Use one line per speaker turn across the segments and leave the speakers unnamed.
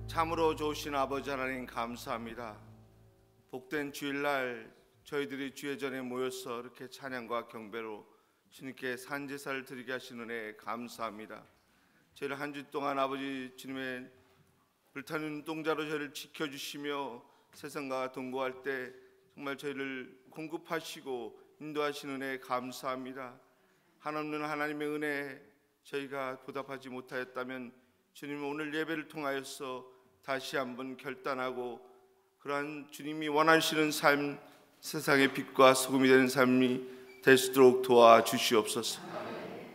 참으로 좋으신 아버지 하나님 감사합니다. 복된 주일날 저희들이 주의 전에 모여서 이렇게 찬양과 경배로 주님께 산제사를 드리게 하신 은혜에 감사합니다. 저희를 한 주 동안 아버지 주님의 불타는 눈동자로 저희를 지켜주시며 세상과 동거할 때 정말 저희를 공급하시고 인도하시는 은혜에 감사합니다. 한없는 하나님의 은혜에 저희가 보답하지 못하였다면 주님 오늘 예배를 통하여서 다시 한번 결단하고 그러한 주님이 원하시는 삶, 세상의 빛과 소금이 되는 삶이 될 수 있도록 도와주시옵소서.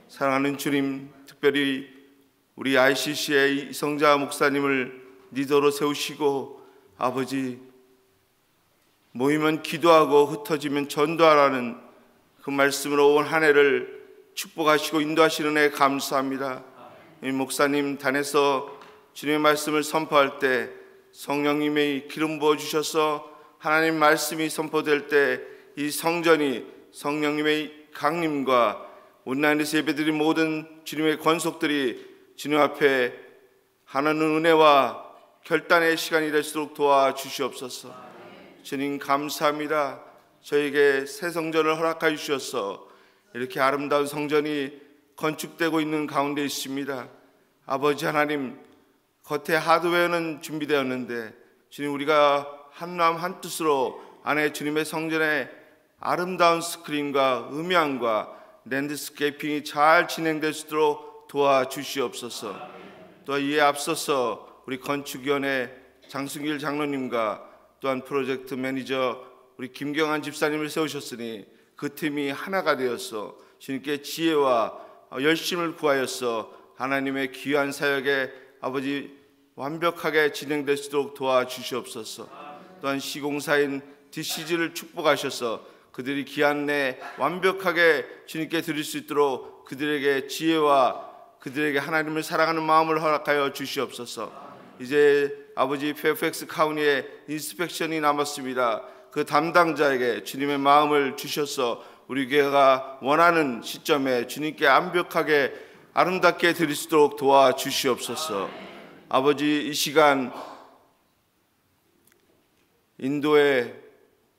사랑하는 주님, 특별히 우리 ICC의 이성자 목사님을 리더로 세우시고 아버지 모이면 기도하고 흩어지면 전도하라는 그 말씀으로 온 한 해를 축복하시고 인도하시는 애 감사합니다. 이 목사님 단에서 주님의 말씀을 선포할 때 성령님의 기름 부어주셔서 하나님 말씀이 선포될 때 이 성전이 성령님의 강림과 온라인에서 예배드린 모든 주님의 권속들이 주님 앞에 하나는 은혜와 결단의 시간이 될수록 도와주시옵소서. 주님 감사합니다. 저에게 새 성전을 허락하여 주셔서 이렇게 아름다운 성전이 건축되고 있는 가운데 있습니다. 아버지 하나님, 겉에 하드웨어는 준비되었는데 주님 우리가 한마음 한뜻으로 안에 주님의 성전에 아름다운 스크린과 음향과 랜드스케이핑이 잘 진행될 수 있도록 도와주시옵소서. 또 이에 앞서서 우리 건축위원회 장승길 장로님과 또한 프로젝트 매니저 우리 김경환 집사님을 세우셨으니 그 팀이 하나가 되어서 주님께 지혜와 열심을 구하여서 하나님의 귀한 사역에 아버지 완벽하게 진행될 수 있도록 도와주시옵소서. 또한 시공사인 DCG를 축복하셔서 그들이 기한 내 완벽하게 주님께 드릴 수 있도록 그들에게 지혜와 그들에게 하나님을 사랑하는 마음을 허락하여 주시옵소서. 이제 아버지 페어팩스 카운티의 인스펙션이 남았습니다. 그 담당자에게 주님의 마음을 주셔서 우리 교회가 원하는 시점에 주님께 완벽하게 아름답게 드릴 수 있도록 도와주시옵소서. 아버지 이 시간 인도의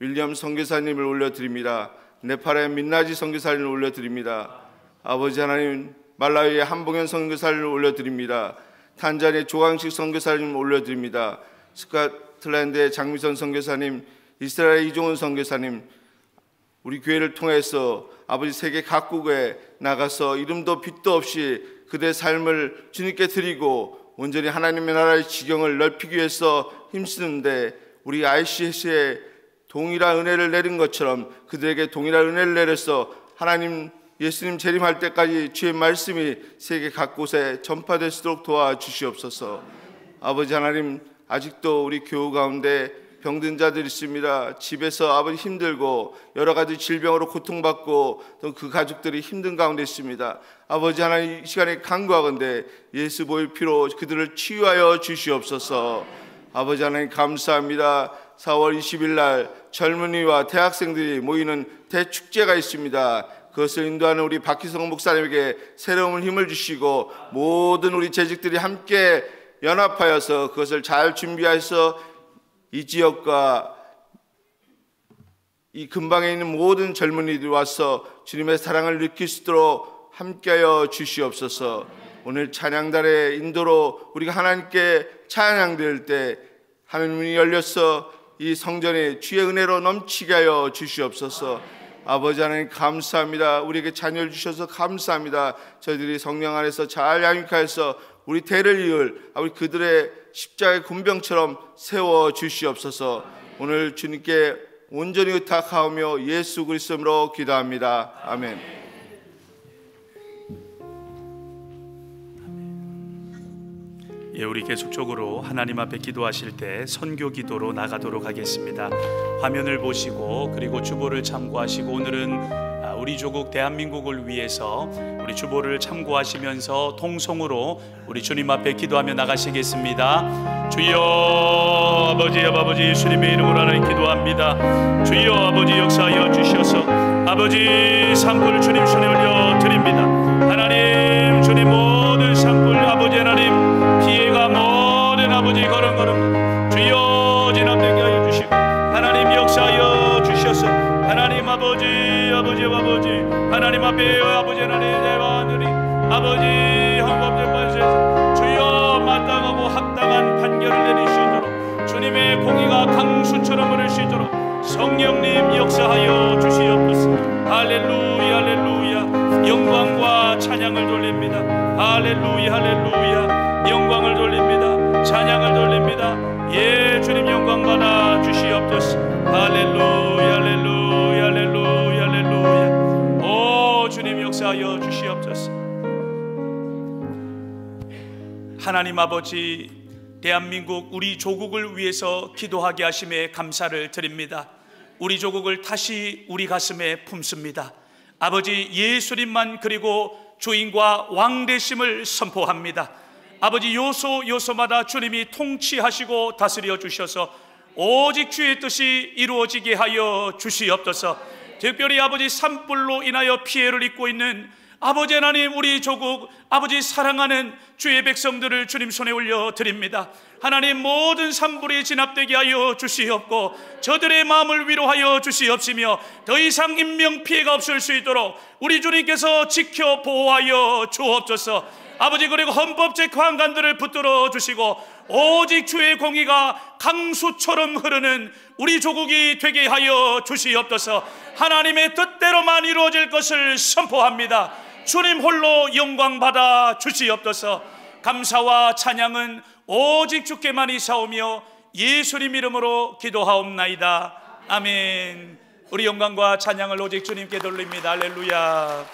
윌리엄 선교사님을 올려드립니다. 네팔의 민나지 선교사님을 올려드립니다. 아버지 하나님 말라위의 한봉현 선교사님을 올려드립니다. 탄자니아의 조광식 선교사님을 올려드립니다. 스코틀랜드의 장미선 선교사님, 이스라엘의 이종훈 선교사님, 우리 교회를 통해서 아버지 세계 각국에 나가서 이름도 빛도 없이 그들의 삶을 주님께 드리고 온전히 하나님의 나라의 지경을 넓히기 위해서 힘쓰는데 우리 ICC에 동일한 은혜를 내린 것처럼 그들에게 동일한 은혜를 내려서 하나님 예수님 재림할 때까지 주의 말씀이 세계 각곳에 전파될 수 있도록 도와주시옵소서. 아버지 하나님 아직도 우리 교우 가운데 병든 자들이 있습니다. 집에서 아버지 힘들고 여러 가지 질병으로 고통받고 또 그 가족들이 힘든 가운데 있습니다. 아버지 하나님 이 시간에 간구하건대 예수 보혈 피로 그들을 치유하여 주시옵소서. 아버지 하나님 감사합니다. 4월 20일 날 젊은이와 대학생들이 모이는 대축제가 있습니다. 그것을 인도하는 우리 박희성 목사님에게 새로운 힘을 주시고 모든 우리 재직들이 함께 연합하여서 그것을 잘 준비해서 이 지역과 이 근방에 있는 모든 젊은이들이 와서 주님의 사랑을 느낄 수 있도록 함께하여 주시옵소서. 오늘 찬양단의 인도로 우리가 하나님께 찬양 드릴 때 하늘문이 열려서 이 성전에 주의 은혜로 넘치게 하여 주시옵소서. 아버지 하나님 감사합니다. 우리에게 자녀를 주셔서 감사합니다. 저희들이 성령 안에서 잘 양육하여서 우리 대를 이을 우리 그들의 십자가의 군병처럼 세워 주시옵소서. 오늘 주님께 온전히 의탁하오며 예수 그리스도로 기도합니다. 아멘.
예, 우리 계속적으로 하나님 앞에 기도하실 때 선교 기도로 나가도록 하겠습니다. 화면을 보시고 그리고 주보를 참고하시고 오늘은 우리 우리 조국 대한민국을 위해서 우리 주보를 참고하시면서 통성으로 우리 주님 앞에 기도하며 나가시겠습니다. 주여 아버지 예수님의 이름으로 하나님 기도합니다. 주여 아버지 역사하여 주셔서 아버지 산불 주님 손에 올려 드립니다. 하나님 주님 모든 산불 아버지 하나님 피해가 모든 아버지 걸음걸음 주여 진압되게 하여 주시고 하나님 역사하여 주셔서 하나님 아버지 하나님 앞에 아버지 하나님 하늘이 아버지 헌법재판소에서 주여 마땅하고 합당한 판결을 내릴 수 있도록 주님의 공의가 강수처럼 흐를 수 있도록 성령님 역사하여 주시옵소서. 할렐루야 할렐루야 영광과 찬양을 돌립니다. 할렐루야 할렐루야 영광을 돌립니다. 찬양을 돌립니다. 예 주님 영광 받아 주시옵소서. 할렐루야 할렐루야 할렐루야 할렐루야 오 주님 역사하여 주시옵소서. 하나님 아버지 대한민국 우리 조국을 위해서 기도하게 하심에 감사를 드립니다. 우리 조국을 다시 우리 가슴에 품습니다. 아버지 예수님만 그리고 주인과 왕 되심을 선포합니다. 아버지 요소마다 주님이 통치하시고 다스려 주셔서 오직 주의 뜻이 이루어지게 하여 주시옵소서. 특별히 아버지 산불로 인하여 피해를 입고 있는 아버지 하나님 우리 조국 아버지 사랑하는 주의 백성들을 주님 손에 올려 드립니다. 하나님 모든 산불이 진압되게 하여 주시옵고 저들의 마음을 위로하여 주시옵시며 더 이상 인명피해가 없을 수 있도록 우리 주님께서 지켜 보호하여 주옵소서. 아버지 그리고 헌법재판관들을 붙들어 주시고 오직 주의 공의가 강수처럼 흐르는 우리 조국이 되게 하여 주시옵소서. 하나님의 뜻대로만 이루어질 것을 선포합니다. 주님 홀로 영광 받아 주시옵소서. 감사와 찬양은 오직 주께만 이사오며 예수님 이름으로 기도하옵나이다. 아멘. 우리 영광과 찬양을 오직 주님께 돌립니다. 할렐루야.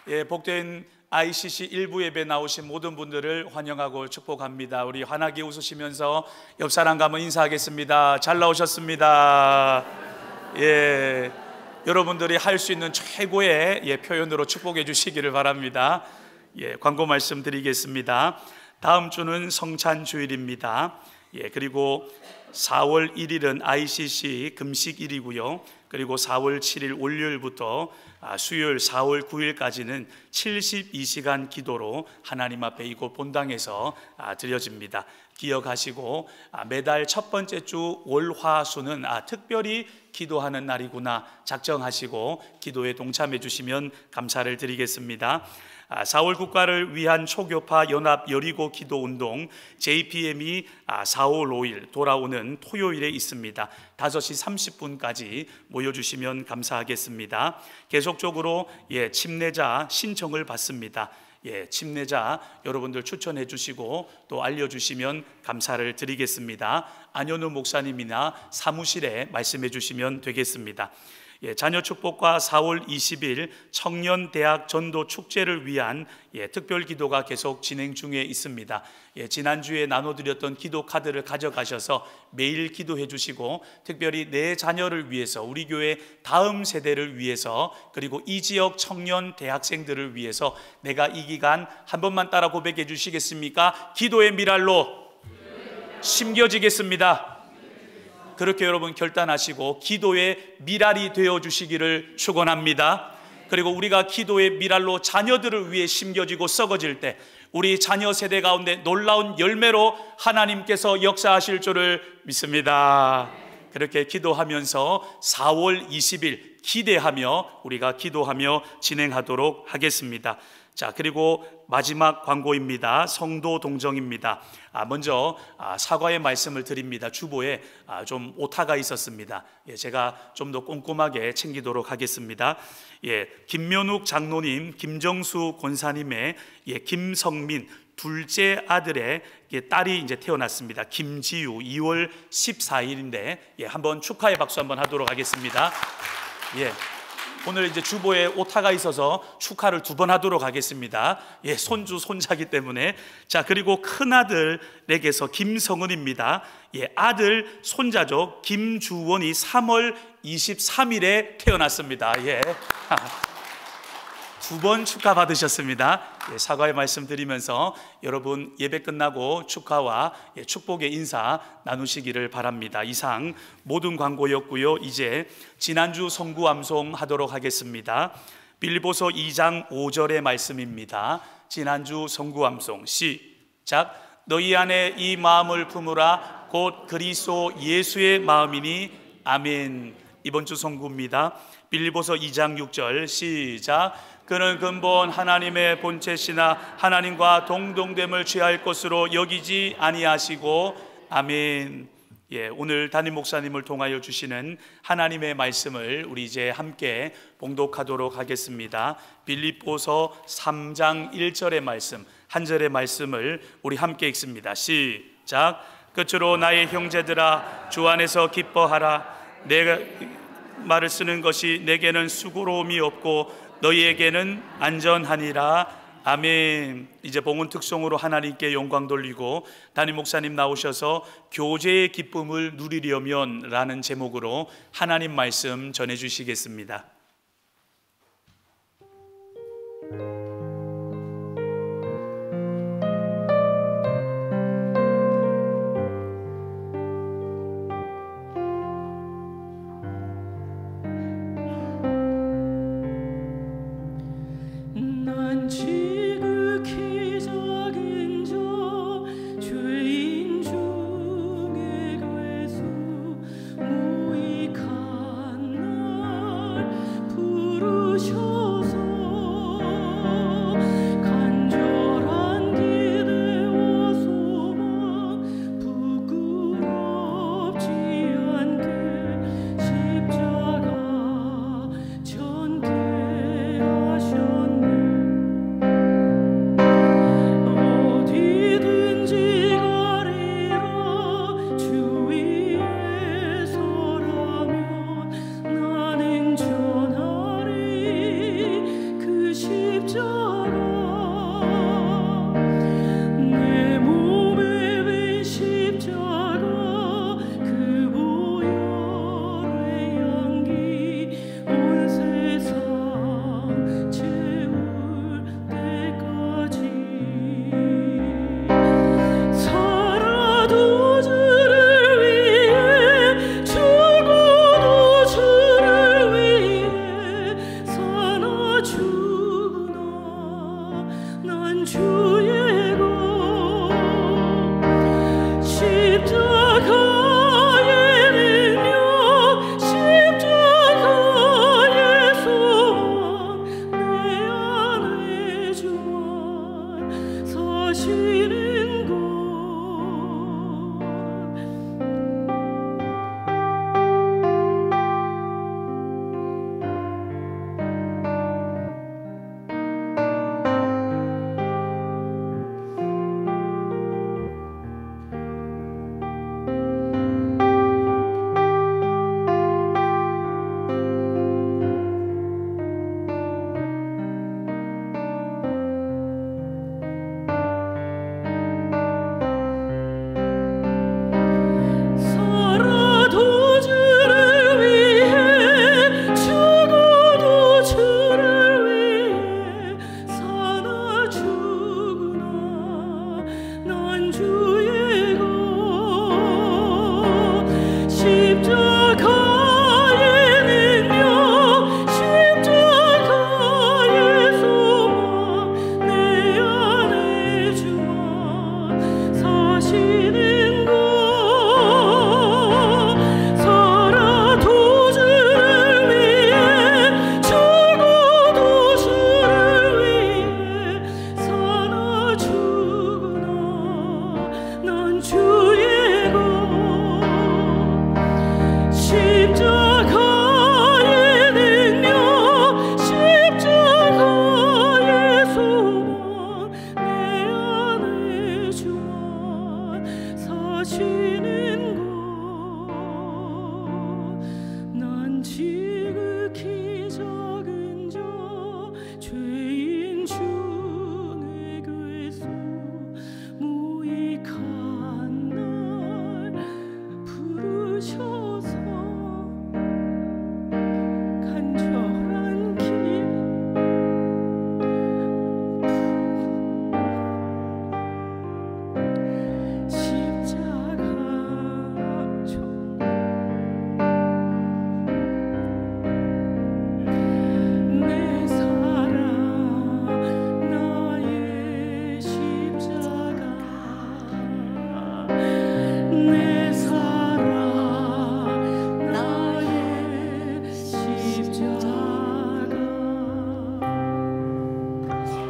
예, 복된 ICC 일부 예배 나오신 모든 분들을 환영하고 축복합니다. 우리 환하게 웃으시면서 옆 사람과 한번 인사하겠습니다. 잘 나오셨습니다. 예, 여러분들이 할 수 있는 최고의 표현으로 축복해 주시기를 바랍니다. 예, 광고 말씀드리겠습니다. 다음 주는 성찬 주일입니다. 예, 그리고 4월 1일은 ICC 금식일이고요. 그리고 4월 7일 월요일부터 수요일 4월 9일까지는 72시간 기도로 하나님 앞에 이곳 본당에서 드려집니다. 기억하시고 매달 첫 번째 주 월화수는 특별히 기도하는 날이구나 작정하시고 기도에 동참해 주시면 감사를 드리겠습니다. 4월 국가를 위한 초교파 연합 여리고 기도운동 JPM이 4월 5일 돌아오는 토요일에 있습니다. 5시 30분까지 모여주시면 감사하겠습니다. 계속적으로 침례자 신청을 받습니다. 침례자 여러분들 추천해 주시고 또 알려주시면 감사를 드리겠습니다. 안현우 목사님이나 사무실에 말씀해 주시면 되겠습니다. 자녀 축복과 4월 20일 청년대학 전도 축제를 위한 특별 기도가 계속 진행 중에 있습니다. 지난주에 나눠드렸던 기도 카드를 가져가셔서 매일 기도해 주시고 특별히 내 자녀를 위해서 우리 교회 다음 세대를 위해서 그리고 이 지역 청년 대학생들을 위해서 내가 이 기간 한 번만 따라 고백해 주시겠습니까? 기도의 미랄로 심겨지겠습니다. 그렇게 여러분 결단하시고 기도의 미랄이 되어 주시기를 축원합니다. 그리고 우리가 기도의 미랄로 자녀들을 위해 심겨지고 썩어질 때 우리 자녀 세대 가운데 놀라운 열매로 하나님께서 역사하실 줄을 믿습니다. 그렇게 기도하면서 4월 20일 기대하며 우리가 기도하며 진행하도록 하겠습니다. 자, 그리고 마지막 광고입니다. 성도 동정입니다. 먼저 사과의 말씀을 드립니다. 주보에 좀 오타가 있었습니다. 제가 좀 더 꼼꼼하게 챙기도록 하겠습니다. 김면욱 장로님, 김정수 권사님의 김성민 둘째 아들의 딸이 이제 태어났습니다. 김지유 2월 14일인데 한번 축하의 박수 한번 하도록 하겠습니다. 오늘 이제 주보에 오타가 있어서 축하를 2번 하도록 하겠습니다. 예, 손주 손자기 때문에. 자, 그리고 큰 아들에게서 김성은입니다. 예, 아들 손자죠. 김주원이 3월 23일에 태어났습니다. 예. 2번 축하받으셨습니다. 예, 사과의 말씀 드리면서 여러분 예배 끝나고 축하와 축복의 인사 나누시기를 바랍니다. 이상 모든 광고였고요. 이제 지난주 성구 암송하도록 하겠습니다. 빌립보서 2장 5절의 말씀입니다. 지난주 성구 암송 시작. 너희 안에 이 마음을 품으라 곧 그리스도 예수의 마음이니 아멘. 이번 주 성구입니다. 빌립보서 2장 6절 시작. 그는 근본 하나님의 본체시나 하나님과 동등됨을 취할 것으로 여기지 아니하시고 아멘. 예, 오늘 담임 목사님을 통하여 주시는 하나님의 말씀을 우리 이제 함께 봉독하도록 하겠습니다. 빌립보서 3장 1절의 말씀, 한 절의 말씀을 우리 함께 읽습니다. 시작. 끝으로 나의 형제들아 주 안에서 기뻐하라. 내가 말을 쓰는 것이 내게는 수고로움이 없고 너희에게는 안전하니라. 아멘. 이제 봉헌 특송으로 하나님께 영광 돌리고 담임 목사님 나오셔서 교제의 기쁨을 누리려면 라는 제목으로 하나님 말씀 전해 주시겠습니다.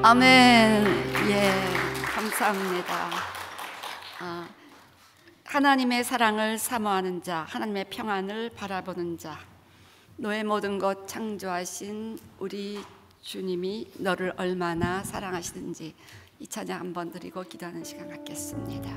아멘. 예, 감사합니다. 하나님의 사랑을 사모하는 자, 하나님의 평안을 바라보는 자, 너의 모든 것 창조하신 우리 주님이 너를 얼마나 사랑하시는지 이 찬양 한번 드리고 기도하는 시간 갖겠습니다.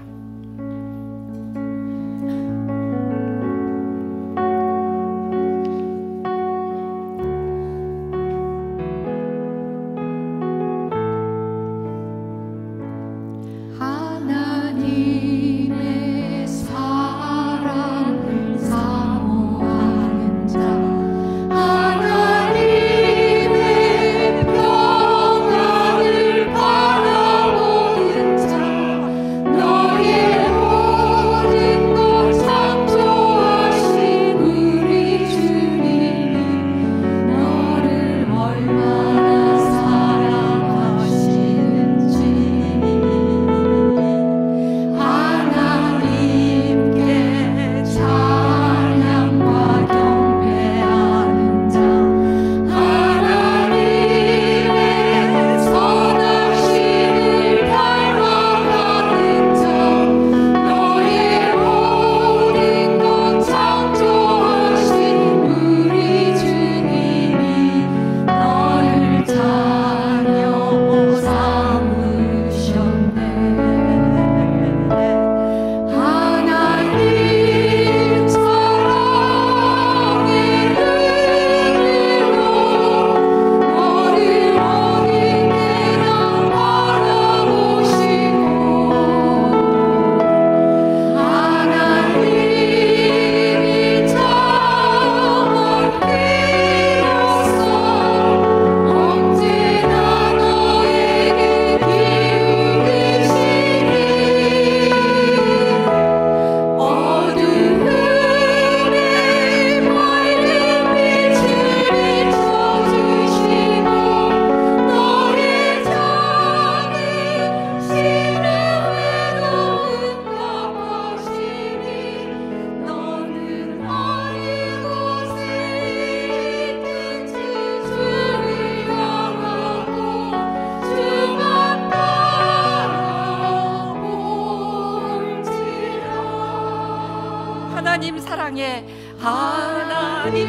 하나님 사랑에 하나님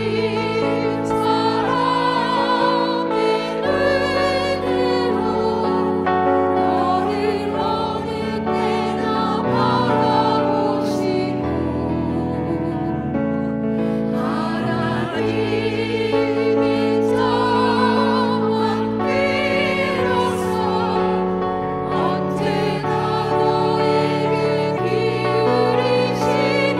사랑의 은혜로 너를 어느 때나 바라보시고 하나님이 저와 함께로서 언제나 너에게 기울이시니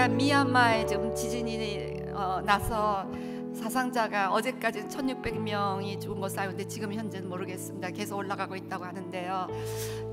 미얀마에 지금 지진이 나서 사상자가 어제까지 1600명이 죽은 것으로 알고 있는데 지금 현재는 모르겠습니다. 계속 올라가고 있다고 하는데요.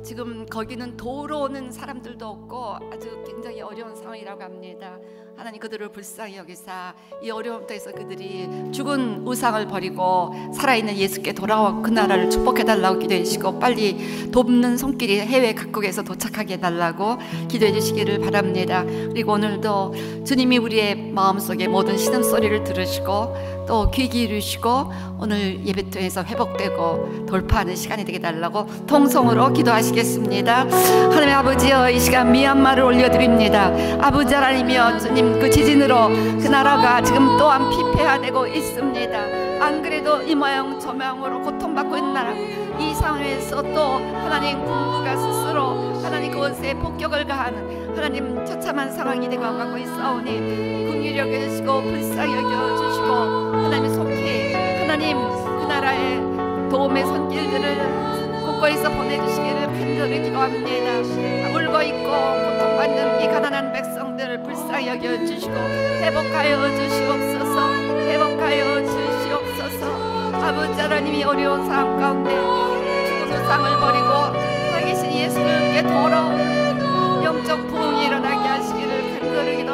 지금 거기는 도로 오는 사람들도 없고 아주 굉장히 어려운 상황이라고 합니다. 하나님 그들을 불쌍히 여기사 이 어려움에서 그들이 죽은 우상을 버리고 살아있는 예수께 돌아와 그 나라를 축복해달라고 기도해 주시고 빨리 돕는 손길이 해외 각국에서 도착하게 해달라고 기도해 주시기를 바랍니다. 그리고 오늘도 주님이 우리의 마음속에 모든 신음소리를 들으시고 또 귀 기울이시고 오늘 예배통에서 회복되고 돌파하는 시간이 되게 달라고 통성으로 기도하시겠습니다. 하나님의 아버지여, 이 시간 미얀마를 올려드립니다. 아버지 하나님이여, 주님 그 지진으로 그 나라가 지금 또한 피폐화되고 있습니다. 안 그래도 이 모양 저 모양으로 고통받고 있는 나라, 이 상황에서 또 하나님 군부가 스스로 하나님 그곳에 폭격을 가하는 하나님 처참한 상황이 되고 가고 있사오니 긍휼히 여겨주시고 불쌍히 여겨주시고 하나님 속히 하나님 그 나라의 도움의 손길들을 곳곳에서 보내주시기를 간절히 기도합니다. 울고 있고 고통받는 이 가난한 백성들을 불쌍히 불쌍히 여겨주시고 회복하여 주시옵소서. 회복하여 주시옵소서. 아버지 하나님이 어려운 상황 가운데 죽은 우상을 버리고 살아계신 예수님께 돌아오는 영적 부흥이 일어나게 하시기를 간절히 기도.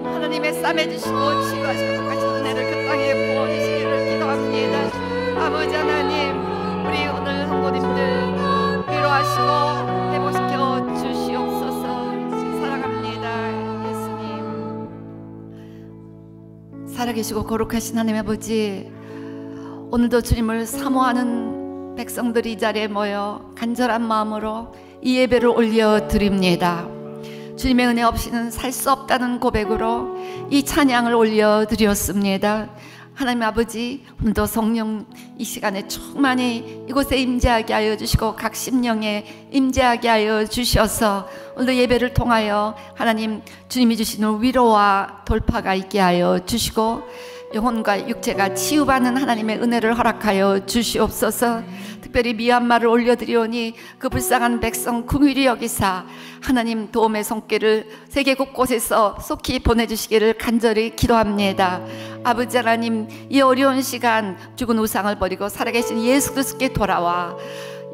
하나님의 쌈해 주시고 치유하시고 똑같이 은혜를 그 땅에 부어주시기를 기도합니다. 아버지 하나님, 우리 오늘 성도님들 위로하시고 회복시켜 주시옵소서. 사랑합니다. 예수님, 살아계시고 거룩하신 하나님 아버지, 오늘도 주님을 사모하는 백성들이 이 자리에 모여 간절한 마음으로 이 예배를 올려드립니다. 주님의 은혜 없이는 살 수 없다는 고백으로 이 찬양을 올려드렸습니다. 하나님 아버지, 오늘도 성령 이 시간에 충만히 이곳에 임재하게 하여 주시고 각 심령에 임재하게 하여 주셔서 오늘도 예배를 통하여 하나님 주님이 주시는 위로와 돌파가 있게 하여 주시고 영혼과 육체가 치유받는 하나님의 은혜를 허락하여 주시옵소서. 특별히 미얀마를 올려드리오니 그 불쌍한 백성 긍휼히 여기사 하나님 도움의 손길을 세계 곳곳에서 속히 보내주시기를 간절히 기도합니다. 아버지 하나님, 이 어려운 시간 죽은 우상을 버리고 살아계신 예수 그리스도께 돌아와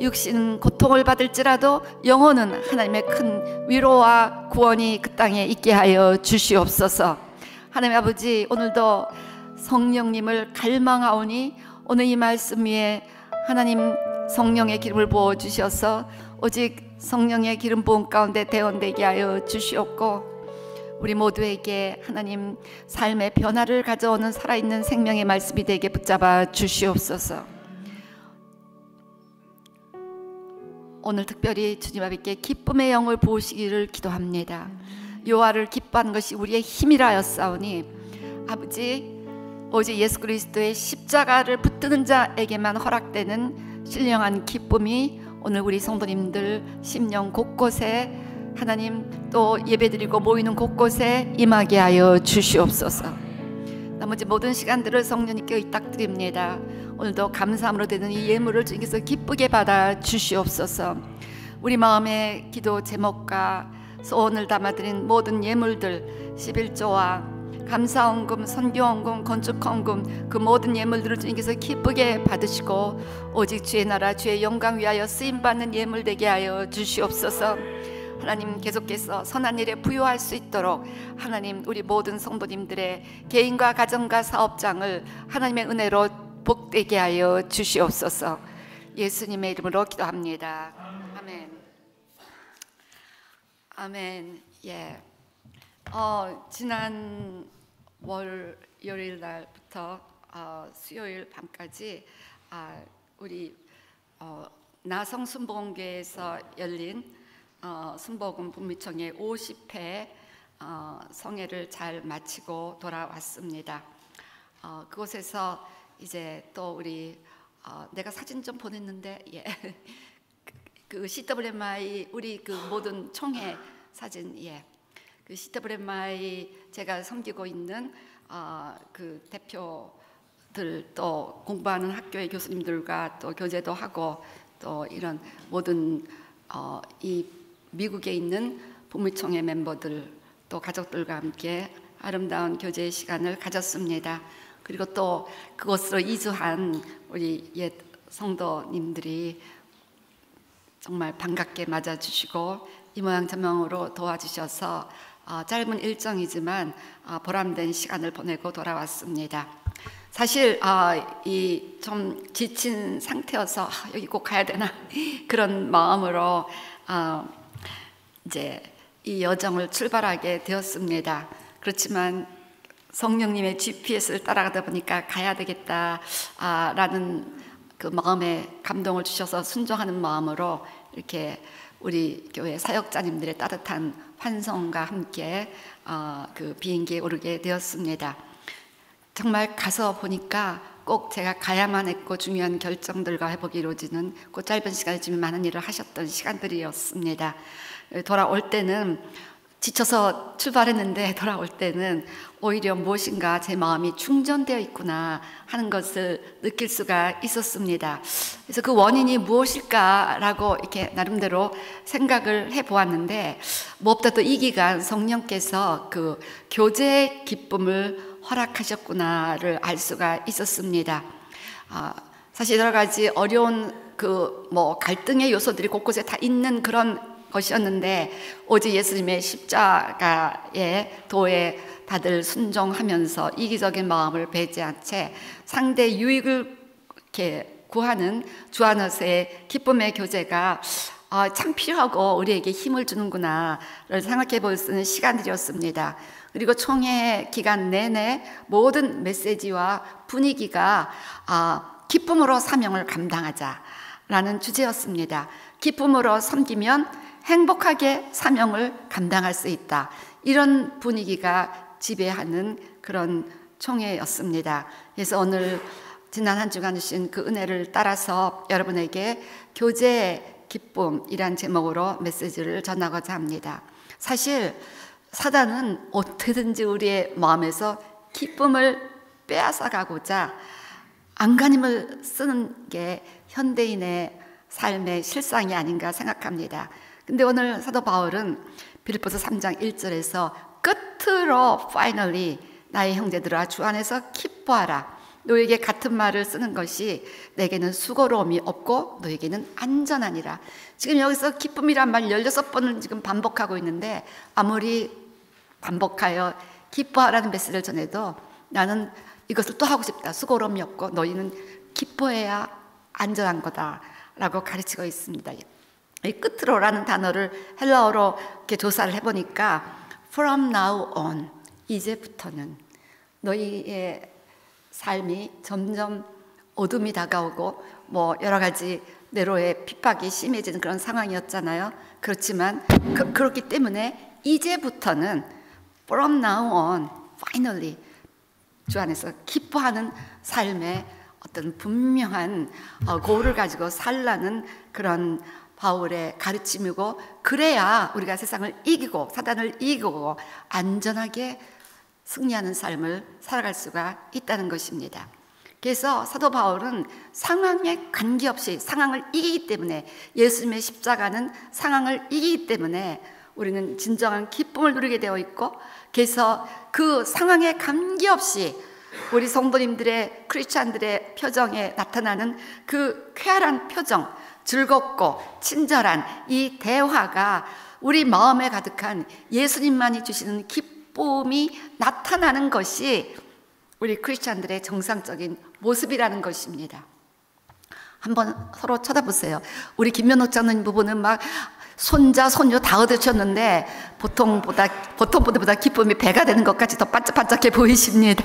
육신은 고통을 받을지라도 영혼은 하나님의 큰 위로와 구원이 그 땅에 있게 하여 주시옵소서. 하나님 아버지, 오늘도 성령님을 갈망하오니 오늘 이 말씀 위에 하나님 성령의 기름을 부어 주셔서 오직 성령의 기름 부음 가운데 대원되게 하여 주시옵고 우리 모두에게 하나님 삶의 변화를 가져오는 살아있는 생명의 말씀이 되게 붙잡아 주시옵소서. 오늘 특별히 주님 아버지께 기쁨의 영을 부으시기를 기도합니다. 여호와를 기뻐하는 것이 우리의 힘이라였사오니 아버지, 오직 예수 그리스도의 십자가를 붙드는 자에게만 허락되는 신령한 기쁨이 오늘 우리 성도님들 심령 곳곳에 하나님 또 예배드리고 모이는 곳곳에 임하게 하여 주시옵소서. 나머지 모든 시간들을 성령님께 의탁드립니다. 오늘도 감사함으로 되는 이 예물을 주님께서 기쁘게 받아 주시옵소서. 우리 마음의 기도 제목과 소원을 담아드린 모든 예물들 11조와 감사헌금, 선교헌금, 건축헌금 그 모든 예물들을 주님께서 기쁘게 받으시고 오직 주의 나라 주의 영광 위하여 쓰임받는 예물 되게 하여 주시옵소서. 하나님 계속해서 선한 일에 부여할 수 있도록 하나님 우리 모든 성도님들의 개인과 가정과 사업장을 하나님의 은혜로 복되게 하여 주시옵소서. 예수님의 이름으로 기도합니다. 아멘. 아멘. 예. 지난 월요일 날부터 수요일 밤까지 우리 나성 순복음교회에서 열린 순복음 북미총회 50회 성회를 잘 마치고 돌아왔습니다. 그곳에서 이제 또 우리 내가 사진 좀 보냈는데 예. 그 CWMI 우리 그 모든 총회 사진 예. 그 CWMI 제가 섬기고 있는 그 대표들 또 공부하는 학교의 교수님들과 또 교제도 하고 또 이런 모든 이 미국에 있는 북미총회 멤버들 또 가족들과 함께 아름다운 교제의 시간을 가졌습니다. 그리고 또 그곳으로 이주한 우리 옛 성도님들이 정말 반갑게 맞아주시고 이 모양 저 모양으로 도와주셔서 짧은 일정이지만 보람된 시간을 보내고 돌아왔습니다. 사실 이 좀 지친 상태여서 여기 꼭 가야 되나 그런 마음으로 이제 이 여정을 출발하게 되었습니다. 그렇지만 성령님의 GPS를 따라가다 보니까 가야 되겠다라는 그 마음에 감동을 주셔서 순종하는 마음으로 이렇게 우리 교회 사역자님들의 따뜻한 환송과 함께 그 비행기에 오르게 되었습니다. 정말 가서 보니까 꼭 제가 가야만 했고 중요한 결정들과 회복이 이루어지는 그 짧은 시간에 좀 많은 일을 하셨던 시간들이었습니다. 돌아올 때는 지쳐서 출발했는데 돌아올 때는 오히려 무엇인가 제 마음이 충전되어 있구나 하는 것을 느낄 수가 있었습니다. 그래서 그 원인이 무엇일까라고 이렇게 나름대로 생각을 해보았는데, 무엇보다도 이 기간 성령께서 그 교제의 기쁨을 허락하셨구나를 알 수가 있었습니다. 사실 여러 가지 어려운 갈등의 요소들이 곳곳에 다 있는 그런 것이었는데, 오직 예수님의 십자가의 도에 다들 순종하면서 이기적인 마음을 배제한 채 상대 유익을 이렇게 구하는 주 안에서의 기쁨의 교제가 참 필요하고 우리에게 힘을 주는구나를 생각해 볼 수 있는 시간들이었습니다. 그리고 총회 기간 내내 모든 메시지와 분위기가 기쁨으로 사명을 감당하자라는 주제였습니다. 기쁨으로 섬기면 행복하게 사명을 감당할 수 있다. 이런 분위기가 지배하는 그런 총회였습니다. 그래서 오늘 지난 한 주간 주신 그 은혜를 따라서 여러분에게 교제의 기쁨이란 제목으로 메시지를 전하고자 합니다. 사실 사단은 어떻게든지 우리의 마음에서 기쁨을 빼앗아가고자 안간힘을 쓰는 게 현대인의 삶의 실상이 아닌가 생각합니다. 근데 오늘 사도 바울은 빌립보서 3장 1절에서 끝으로 finally 나의 형제들아 주 안에서 기뻐하라. 너에게 같은 말을 쓰는 것이 내게는 수고로움이 없고 너에게는 안전하니라. 지금 여기서 기쁨이란 말 16번을 지금 반복하고 있는데, 아무리 반복하여 기뻐하라는 메시지를 전해도 나는 이것을 또 하고 싶다. 수고로움이 없고 너희는 기뻐해야 안전한 거다 라고 가르치고 있습니다. 이 끝으로라는 단어를 헬라어로 이렇게 조사를 해보니까 from now on, 이제부터는 너희의 삶이 점점 어둠이 다가오고 여러 가지 내로의 핍박이 심해지는 그런 상황이었잖아요. 그렇지만 그렇기 때문에 이제부터는 from now on, finally 주 안에서 기뻐하는 삶의 어떤 분명한 고를 가지고 살라는 그런 바울의 가르침이고, 그래야 우리가 세상을 이기고 사단을 이기고 안전하게 승리하는 삶을 살아갈 수가 있다는 것입니다. 그래서 사도 바울은 상황에 관계없이 상황을 이기기 때문에, 예수님의 십자가는 상황을 이기기 때문에 우리는 진정한 기쁨을 누리게 되어 있고, 그래서 그 상황에 관계없이 우리 성도님들의, 크리스찬들의 표정에 나타나는 그 쾌활한 표정, 즐겁고 친절한 이 대화가 우리 마음에 가득한 예수님만이 주시는 기쁨이 나타나는 것이 우리 크리스찬들의 정상적인 모습이라는 것입니다. 한번 서로 쳐다보세요. 우리 김면옥 장로님 부부는 막 손자, 손녀 다 얻으셨는데 보통보다 기쁨이 배가 되는 것 같이 더 반짝반짝해 보이십니다.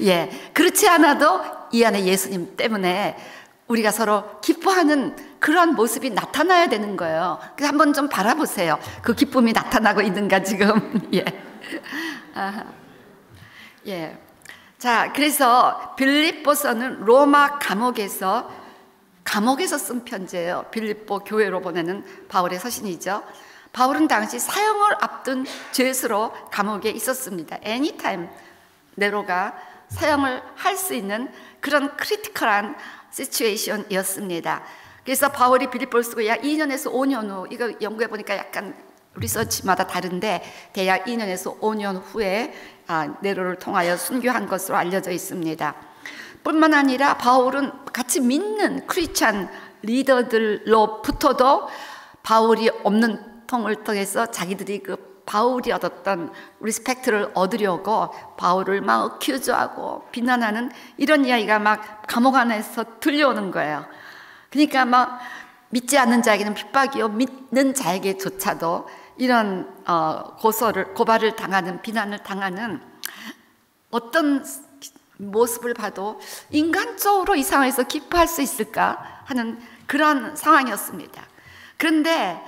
예, 그렇지 않아도 이 안에 예수님 때문에 우리가 서로 기뻐하는 그런 모습이 나타나야 되는 거예요. 그래서 한번 좀 바라보세요. 그 기쁨이 나타나고 있는가 지금. 예. 예. 자, 그래서 빌립보서는 로마 감옥에서 쓴 편지예요. 빌립보 교회로 보내는 바울의 서신이죠. 바울은 당시 사형을 앞둔 죄수로 감옥에 있었습니다. anytime 네로가 사형을 할 수 있는 그런 크리티컬한 시츄에이션이었습니다. 그래서 바울이 빌립보를 쓰고 약 2년에서 5년 후, 이거 연구해 보니까 약간 리서치마다 다른데 대략 2년에서 5년 후에 네로를 통하여 순교한 것으로 알려져 있습니다. 뿐만 아니라 바울은 같이 믿는 크리스찬 리더들로부터도 바울이 없는 통을 통해서 자기들이 그 바울이 얻었던 리스펙트를 얻으려고 바울을 막 어큐즈하고 비난하는 이런 이야기가 막 감옥 안에서 들려오는 거예요. 그러니까 막 믿지 않는 자에게는 핍박이요, 믿는 자에게조차도 이런 고발을 당하는, 비난을 당하는 어떤 모습을 봐도 인간적으로 이 상황에서 기뻐할 수 있을까 하는 그런 상황이었습니다. 그런데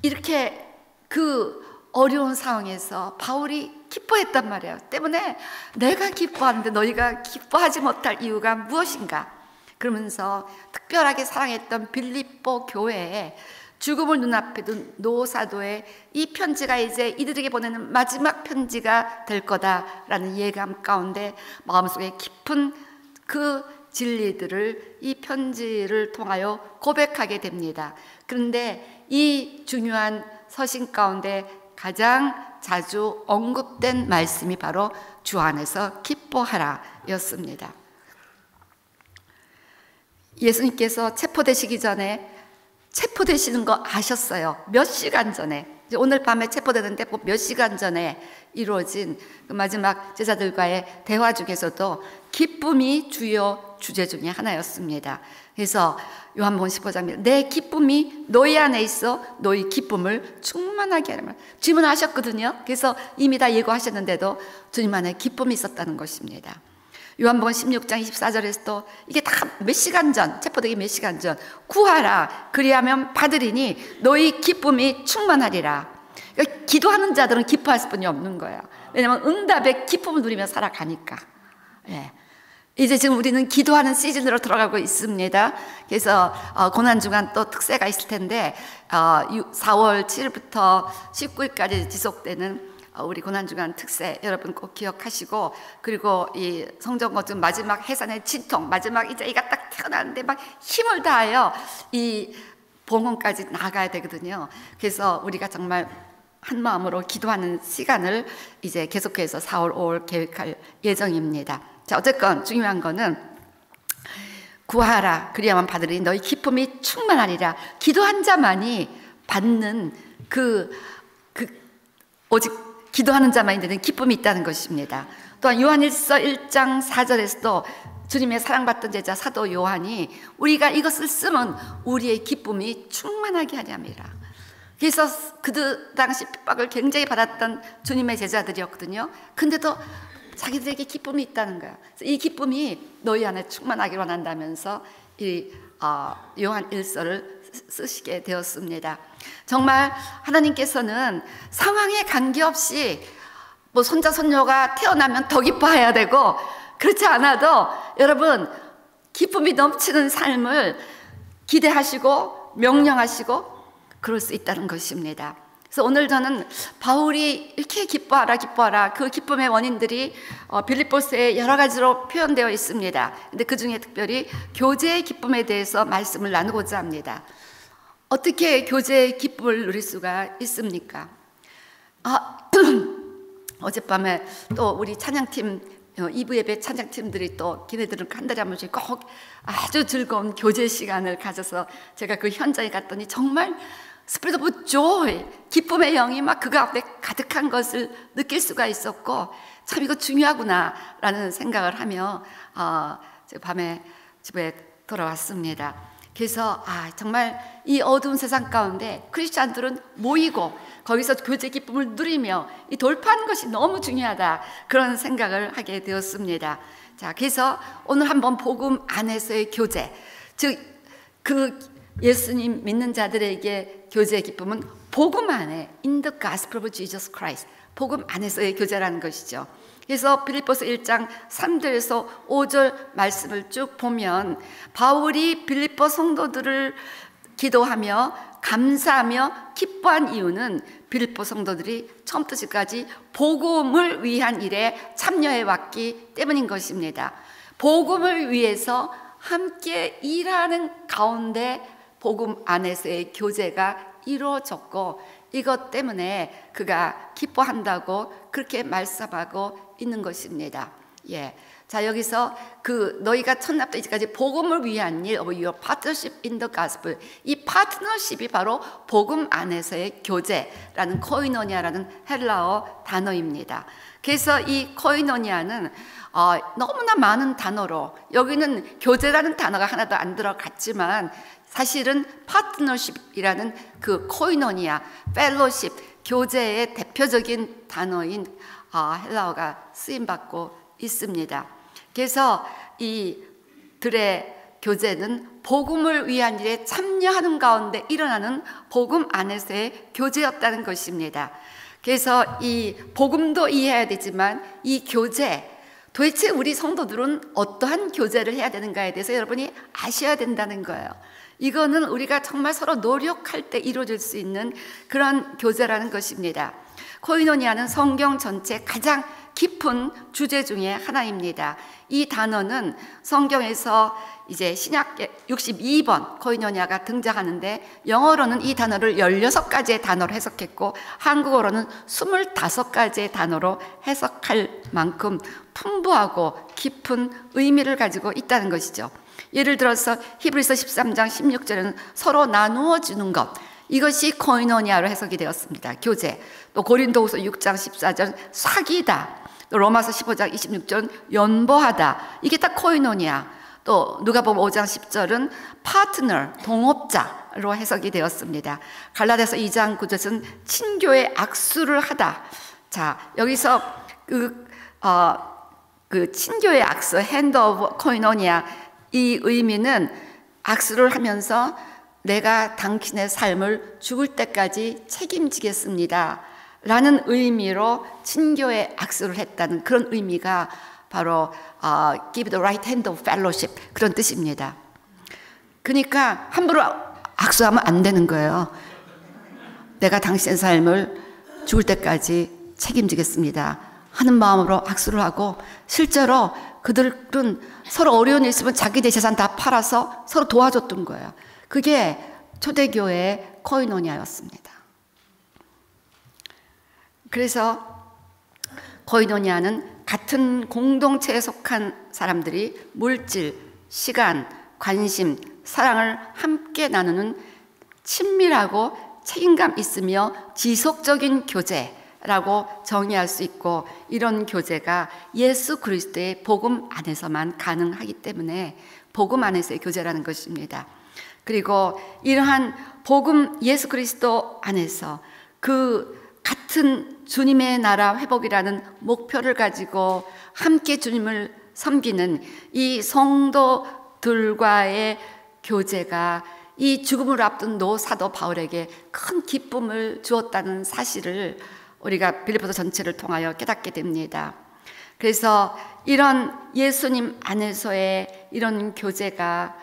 이렇게 그 어려운 상황에서 바울이 기뻐했단 말이에요. 때문에 내가 기뻐하는데 너희가 기뻐하지 못할 이유가 무엇인가? 그러면서 특별하게 사랑했던 빌립보 교회에 죽음을 눈앞에 둔 노 사도의 이 편지가 이제 이들에게 보내는 마지막 편지가 될 거다라는 예감 가운데 마음속에 깊은 그 진리들을 이 편지를 통하여 고백하게 됩니다. 그런데 이 중요한 서신 가운데 가장 자주 언급된 말씀이 바로 주 안에서 기뻐하라 였습니다. 예수님께서 체포되시기 전에 체포되시는 거 아셨어요. 몇 시간 전에, 오늘 밤에 체포되는데 몇 시간 전에 이루어진 그 마지막 제자들과의 대화 중에서도 기쁨이 주요 주제 중에 하나였습니다. 그래서 요한복음 15장입니다. 내 기쁨이 너희 안에 있어 너희 기쁨을 충만하게 하라. 주님은 아셨거든요. 그래서 이미 다 예고하셨는데도 주님 안에 기쁨이 있었다는 것입니다. 요한복음 16장 24절에서도 이게 다 몇 시간 전, 체포되기 몇 시간 전, 구하라 그리하면 받으리니 너희 기쁨이 충만하리라. 그러니까 기도하는 자들은 기뻐할 수뿐이 없는 거예요. 왜냐하면 응답의 기쁨을 누리며 살아가니까. 예. 이제 지금 우리는 기도하는 시즌으로 들어가고 있습니다. 그래서 고난주간 또 특세가 있을 텐데 4월 7일부터 19일까지 지속되는 우리 고난주간 특세 여러분 꼭 기억하시고, 그리고 이 성전거점 마지막 해산의 진통, 마지막 이제 이가 딱 태어나는데 막 힘을 다하여 이 봉헌까지 나가야 되거든요. 그래서 우리가 정말 한 마음으로 기도하는 시간을 이제 계속해서 4월 5월 계획할 예정입니다. 자, 어쨌건 중요한 거는 구하라 그리야만 받으리니 너희 기쁨이 충만하리라. 기도한 자만이 받는 오직 기도하는 자만이 되는 기쁨이 있다는 것입니다. 또한 요한일서 1장 4절에서도 주님의 사랑받던 제자 사도 요한이 우리가 이것을 쓰면 우리의 기쁨이 충만하게 하냐미라. 그래서 그 당시 핍박을 굉장히 받았던 주님의 제자들이었거든요. 근데도 자기들에게 기쁨이 있다는 거야. 이 기쁨이 너희 안에 충만하기로 원한다면서 이 요한 1서를 쓰시게 되었습니다. 정말 하나님께서는 상황에 관계없이 뭐 손자 손녀가 태어나면 더 기뻐해야 되고, 그렇지 않아도 여러분 기쁨이 넘치는 삶을 기대하시고 명령하시고 그럴 수 있다는 것입니다. 그래서 오늘 저는 바울이 이렇게 기뻐하라 그 기쁨의 원인들이 빌립보서에 여러 가지로 표현되어 있습니다. 근데 그 중에 특별히 교제의 기쁨에 대해서 말씀을 나누고자 합니다. 어떻게 교제의 기쁨을 누릴 수가 있습니까? 어젯밤에 또 우리 찬양팀 2부 예배 찬양팀들이 또 걔네들은 한 달에 한 번씩 꼭 아주 즐거운 교제 시간을 가져서 제가 그 현장에 갔더니 정말 스피릿 오브 조이, 기쁨의 영이 막 그 가운데 가득한 것을 느낄 수가 있었고, 참 이거 중요하구나 라는 생각을 하며 제가 밤에 집에 돌아왔습니다. 그래서 정말 이 어두운 세상 가운데 크리스찬들은 모이고 거기서 교제 기쁨을 누리며 이 돌파하는 것이 너무 중요하다, 그런 생각을 하게 되었습니다. 자, 그래서 오늘 한번 복음 안에서의 교제, 즉 그 예수님 믿는 자들에게 교제의 기쁨은 복음 안에, in the gospel of Jesus Christ, 복음 안에서의 교제라는 것이죠. 그래서 빌립보서 1장 3절에서 5절 말씀을 쭉 보면 바울이 빌립보 성도들을 기도하며 감사하며 기뻐한 이유는 빌립보 성도들이 처음부터 지금까지 복음을 위한 일에 참여해 왔기 때문인 것입니다. 복음을 위해서 함께 일하는 가운데 복음 안에서의 교제가 이루어졌고, 이것 때문에 그가 기뻐한다고 그렇게 말씀하고 있는 것입니다. 예. 자, 여기서 너희가 첫날부터 이제까지 복음을 위한 일, your partnership in the gospel, 이 파트너십이 바로 복음 안에서의 교제라는 코이노니아라는 헬라어 단어입니다. 그래서 이 코이노니아는 너무나 많은 단어로, 여기는 교제라는 단어가 하나도 안 들어갔지만 사실은 파트너십이라는 그 코이노니아, 펠로십, 교제의 대표적인 단어인 헬라어가 쓰임받고 있습니다. 그래서 이들의 교제는 복음을 위한 일에 참여하는 가운데 일어나는 복음 안에서의 교제였다는 것입니다. 그래서 이 복음도 이해해야 되지만 이 교제, 도대체 우리 성도들은 어떠한 교제를 해야 되는가에 대해서 여러분이 아셔야 된다는 거예요. 이거는 우리가 정말 서로 노력할 때 이루어질 수 있는 그런 교제라는 것입니다. 코이노니아는 성경 전체 가장 깊은 주제 중에 하나입니다. 이 단어는 성경에서 이제 신약 62번 코이노니아가 등장하는데, 영어로는 이 단어를 16가지의 단어로 해석했고 한국어로는 25가지의 단어로 해석할 만큼 풍부하고 깊은 의미를 가지고 있다는 것이죠. 예를 들어서 히브리서 13장 16절에는 서로 나누어 주는 것, 이것이 코이노니아로 해석이 되었습니다. 교제. 또 고린도후서 6장 14절 사귀다, 또 로마서 15장 26절은 연보하다, 이게 다 코이노니아. 또 누가복음 5장 10절은 파트너, 동업자로 해석이 되었습니다. 갈라디아서 2장 9절은 친교의 악수를 하다. 자, 여기서 그 친교의 악수, hand of koinonia, 이 의미는 악수를 하면서 내가 당신의 삶을 죽을 때까지 책임지겠습니다 라는 의미로 친교의 악수를 했다는 그런 의미가 바로 give the right hand of fellowship, 그런 뜻입니다. 그러니까 함부로 악수하면 안 되는 거예요. 내가 당신의 삶을 죽을 때까지 책임지겠습니다 하는 마음으로 악수를 하고, 실제로 그들은 서로 어려운 일 있으면 자기들 재산 다 팔아서 서로 도와줬던 거예요. 그게 초대교회의 코이노니아였습니다. 그래서 코이노니아는 같은 공동체에 속한 사람들이 물질, 시간, 관심, 사랑을 함께 나누는 친밀하고 책임감 있으며 지속적인 교제라고 정의할 수 있고, 이런 교제가 예수 그리스도의 복음 안에서만 가능하기 때문에 복음 안에서의 교제라는 것입니다. 그리고 이러한 복음 예수 그리스도 안에서 그 같은 주님의 나라 회복이라는 목표를 가지고 함께 주님을 섬기는 이 성도들과의 교제가 이 죽음을 앞둔 노사도 바울에게 큰 기쁨을 주었다는 사실을 우리가 빌립보서 전체를 통하여 깨닫게 됩니다. 그래서 이런 예수님 안에서의 이런 교제가,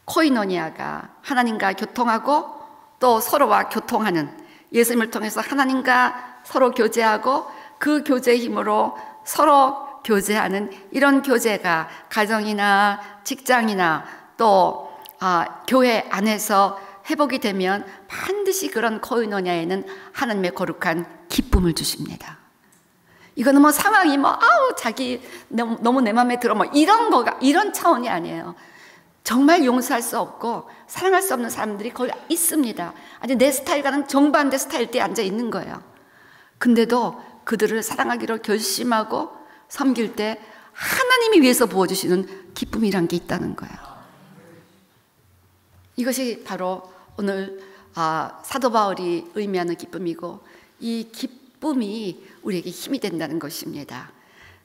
코이노니아가 하나님과 교통하고 또 서로와 교통하는, 예수님을 통해서 하나님과 서로 교제하고 그 교제의 힘으로 서로 교제하는 이런 교제가 가정이나 직장이나 또 교회 안에서 회복이 되면 반드시 그런 코이노니아에는 하나님의 거룩한 기쁨을 주십니다. 이거는 뭐 상황이 뭐 자기 너무 내 마음에 들어 뭐 이런 차원이 아니에요. 정말 용서할 수 없고 사랑할 수 없는 사람들이 거기 있습니다. 아니 내 스타일과는 정반대 스타일대에 앉아 있는 거예요. 근데도 그들을 사랑하기로 결심하고 섬길 때 하나님이 위해서 부어주시는 기쁨이란 게 있다는 거예요. 이것이 바로 오늘 사도 바울이 의미하는 기쁨이고, 이 기쁨이 우리에게 힘이 된다는 것입니다.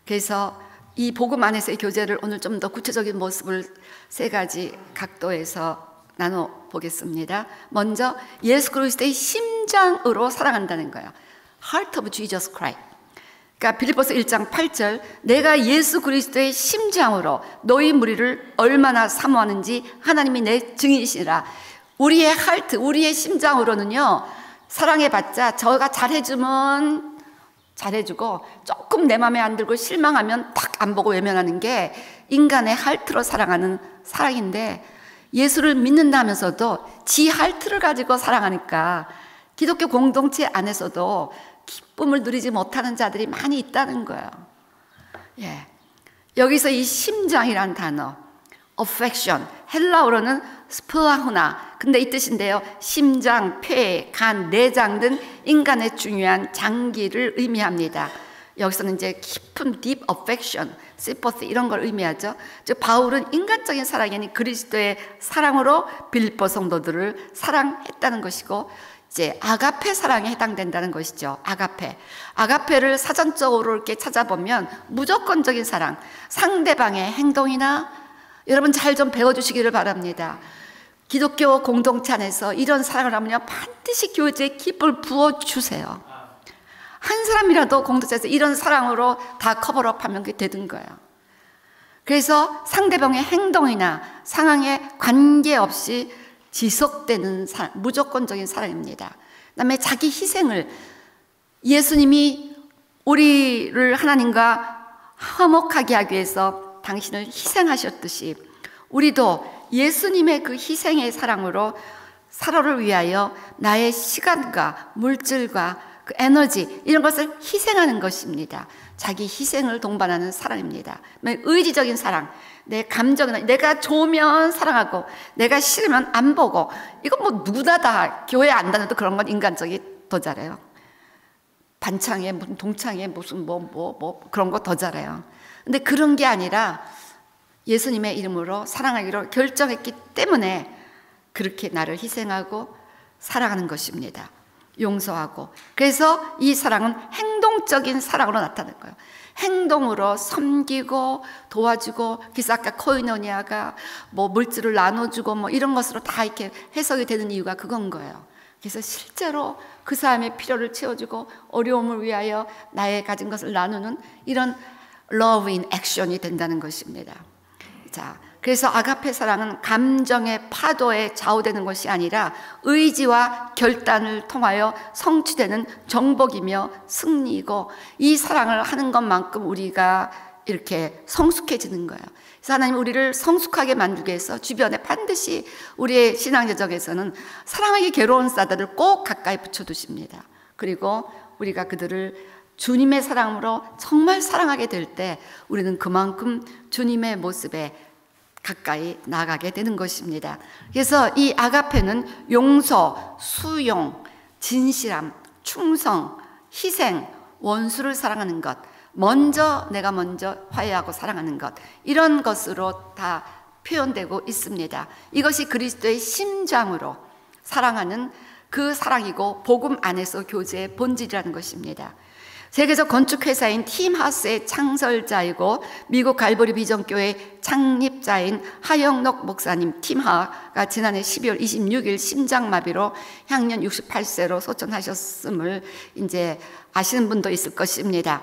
그래서 이 복음 안에서의 교제를 오늘 좀 더 구체적인 모습을 세 가지 각도에서 나눠보겠습니다. 먼저 예수 그리스도의 심장으로 사랑한다는 거예요. Heart of Jesus Christ. 그러니까 빌립보서 1장 8절, 내가 예수 그리스도의 심장으로 너희 무리를 얼마나 사모하는지 하나님이 내 증인이시라. 우리의 하트, 우리의 심장으로는요, 사랑해봤자 저가 잘해주면 잘해주고 조금 내 맘에 안 들고 실망하면 탁 안 보고 외면하는 게 인간의 하트로 사랑하는 사랑인데, 예수를 믿는다면서도 지 하트를 가지고 사랑하니까 기독교 공동체 안에서도 기쁨을 누리지 못하는 자들이 많이 있다는 거예요. 예. 여기서 이 심장이란 단어, affection, 헬라어로는 스플라후나, 근데 이 뜻인데요, 심장, 폐, 간, 내장 등 인간의 중요한 장기를 의미합니다. 여기서는 이제 깊은 deep affection, sympathy 이런 걸 의미하죠. 즉 바울은 인간적인 사랑이 아닌 그리스도의 사랑으로 빌립보 성도들을 사랑했다는 것이고, 이제 아가페 사랑에 해당된다는 것이죠. 아가페를 사전적으로 이렇게 찾아보면 무조건적인 사랑, 상대방의 행동이나, 여러분 잘 좀 배워주시기를 바랍니다. 기독교 공동체 안에서 이런 사랑을 하면요 반드시 교제에 기쁨을 부어주세요. 한 사람이라도 공동체에서 이런 사랑으로 다 커버업하면 그게 되는 거예요. 그래서 상대방의 행동이나 상황에 관계없이 지속되는 사랑, 무조건적인 사랑입니다. 그다음에 자기 희생을, 예수님이 우리를 하나님과 화목하게 하기 위해서 당신을 희생하셨듯이 우리도 예수님의 그 희생의 사랑으로 서로를 위하여 나의 시간과 물질과 그 에너지 이런 것을 희생하는 것입니다. 자기 희생을 동반하는 사랑입니다. 의지적인 사랑, 내 감정이나 내가 좋으면 사랑하고 내가 싫으면 안 보고, 이건 뭐 누구나 다 교회 안 다녀도 그런 건 인간적이 더 잘해요. 반창에 무슨 동창에 무슨 뭐 그런 거 더 잘해요. 근데 그런 게 아니라 예수님의 이름으로 사랑하기로 결정했기 때문에 그렇게 나를 희생하고 사랑하는 것입니다. 용서하고. 그래서 이 사랑은 행동적인 사랑으로 나타나는 거예요. 행동으로 섬기고 도와주고, 그래서 아까 코이노니아가 뭐 물질을 나눠주고 뭐 이런 것으로 다 이렇게 해석이 되는 이유가 그건 거예요. 그래서 실제로 그 사람의 필요를 채워주고 어려움을 위하여 나의 가진 것을 나누는 이런 love in action이 된다는 것입니다. 자, 그래서 아가페 사랑은 감정의 파도에 좌우되는 것이 아니라 의지와 결단을 통하여 성취되는 정복이며 승리이고, 이 사랑을 하는 것만큼 우리가 이렇게 성숙해지는 거예요. 그래서 하나님 우리를 성숙하게 만들기 위해서 주변에 반드시 우리의 신앙여정에서는 사랑하기 괴로운 사람들을 꼭 가까이 붙여두십니다. 그리고 우리가 그들을 주님의 사랑으로 정말 사랑하게 될 때 우리는 그만큼 주님의 모습에 가까이 나가게 되는 것입니다. 그래서 이 아가페는 용서, 수용, 진실함, 충성, 희생, 원수를 사랑하는 것, 내가 먼저 화해하고 사랑하는 것, 이런 것으로 다 표현되고 있습니다. 이것이 그리스도의 심장으로 사랑하는 그 사랑이고 복음 안에서 교제의 본질이라는 것입니다. 세계적 건축회사인 팀하우스의 창설자이고 미국 갈보리 비전교회 창립자인 하영록 목사님 팀하가 지난해 12월 26일 심장마비로 향년 68세로 소천하셨음을 이제 아시는 분도 있을 것입니다.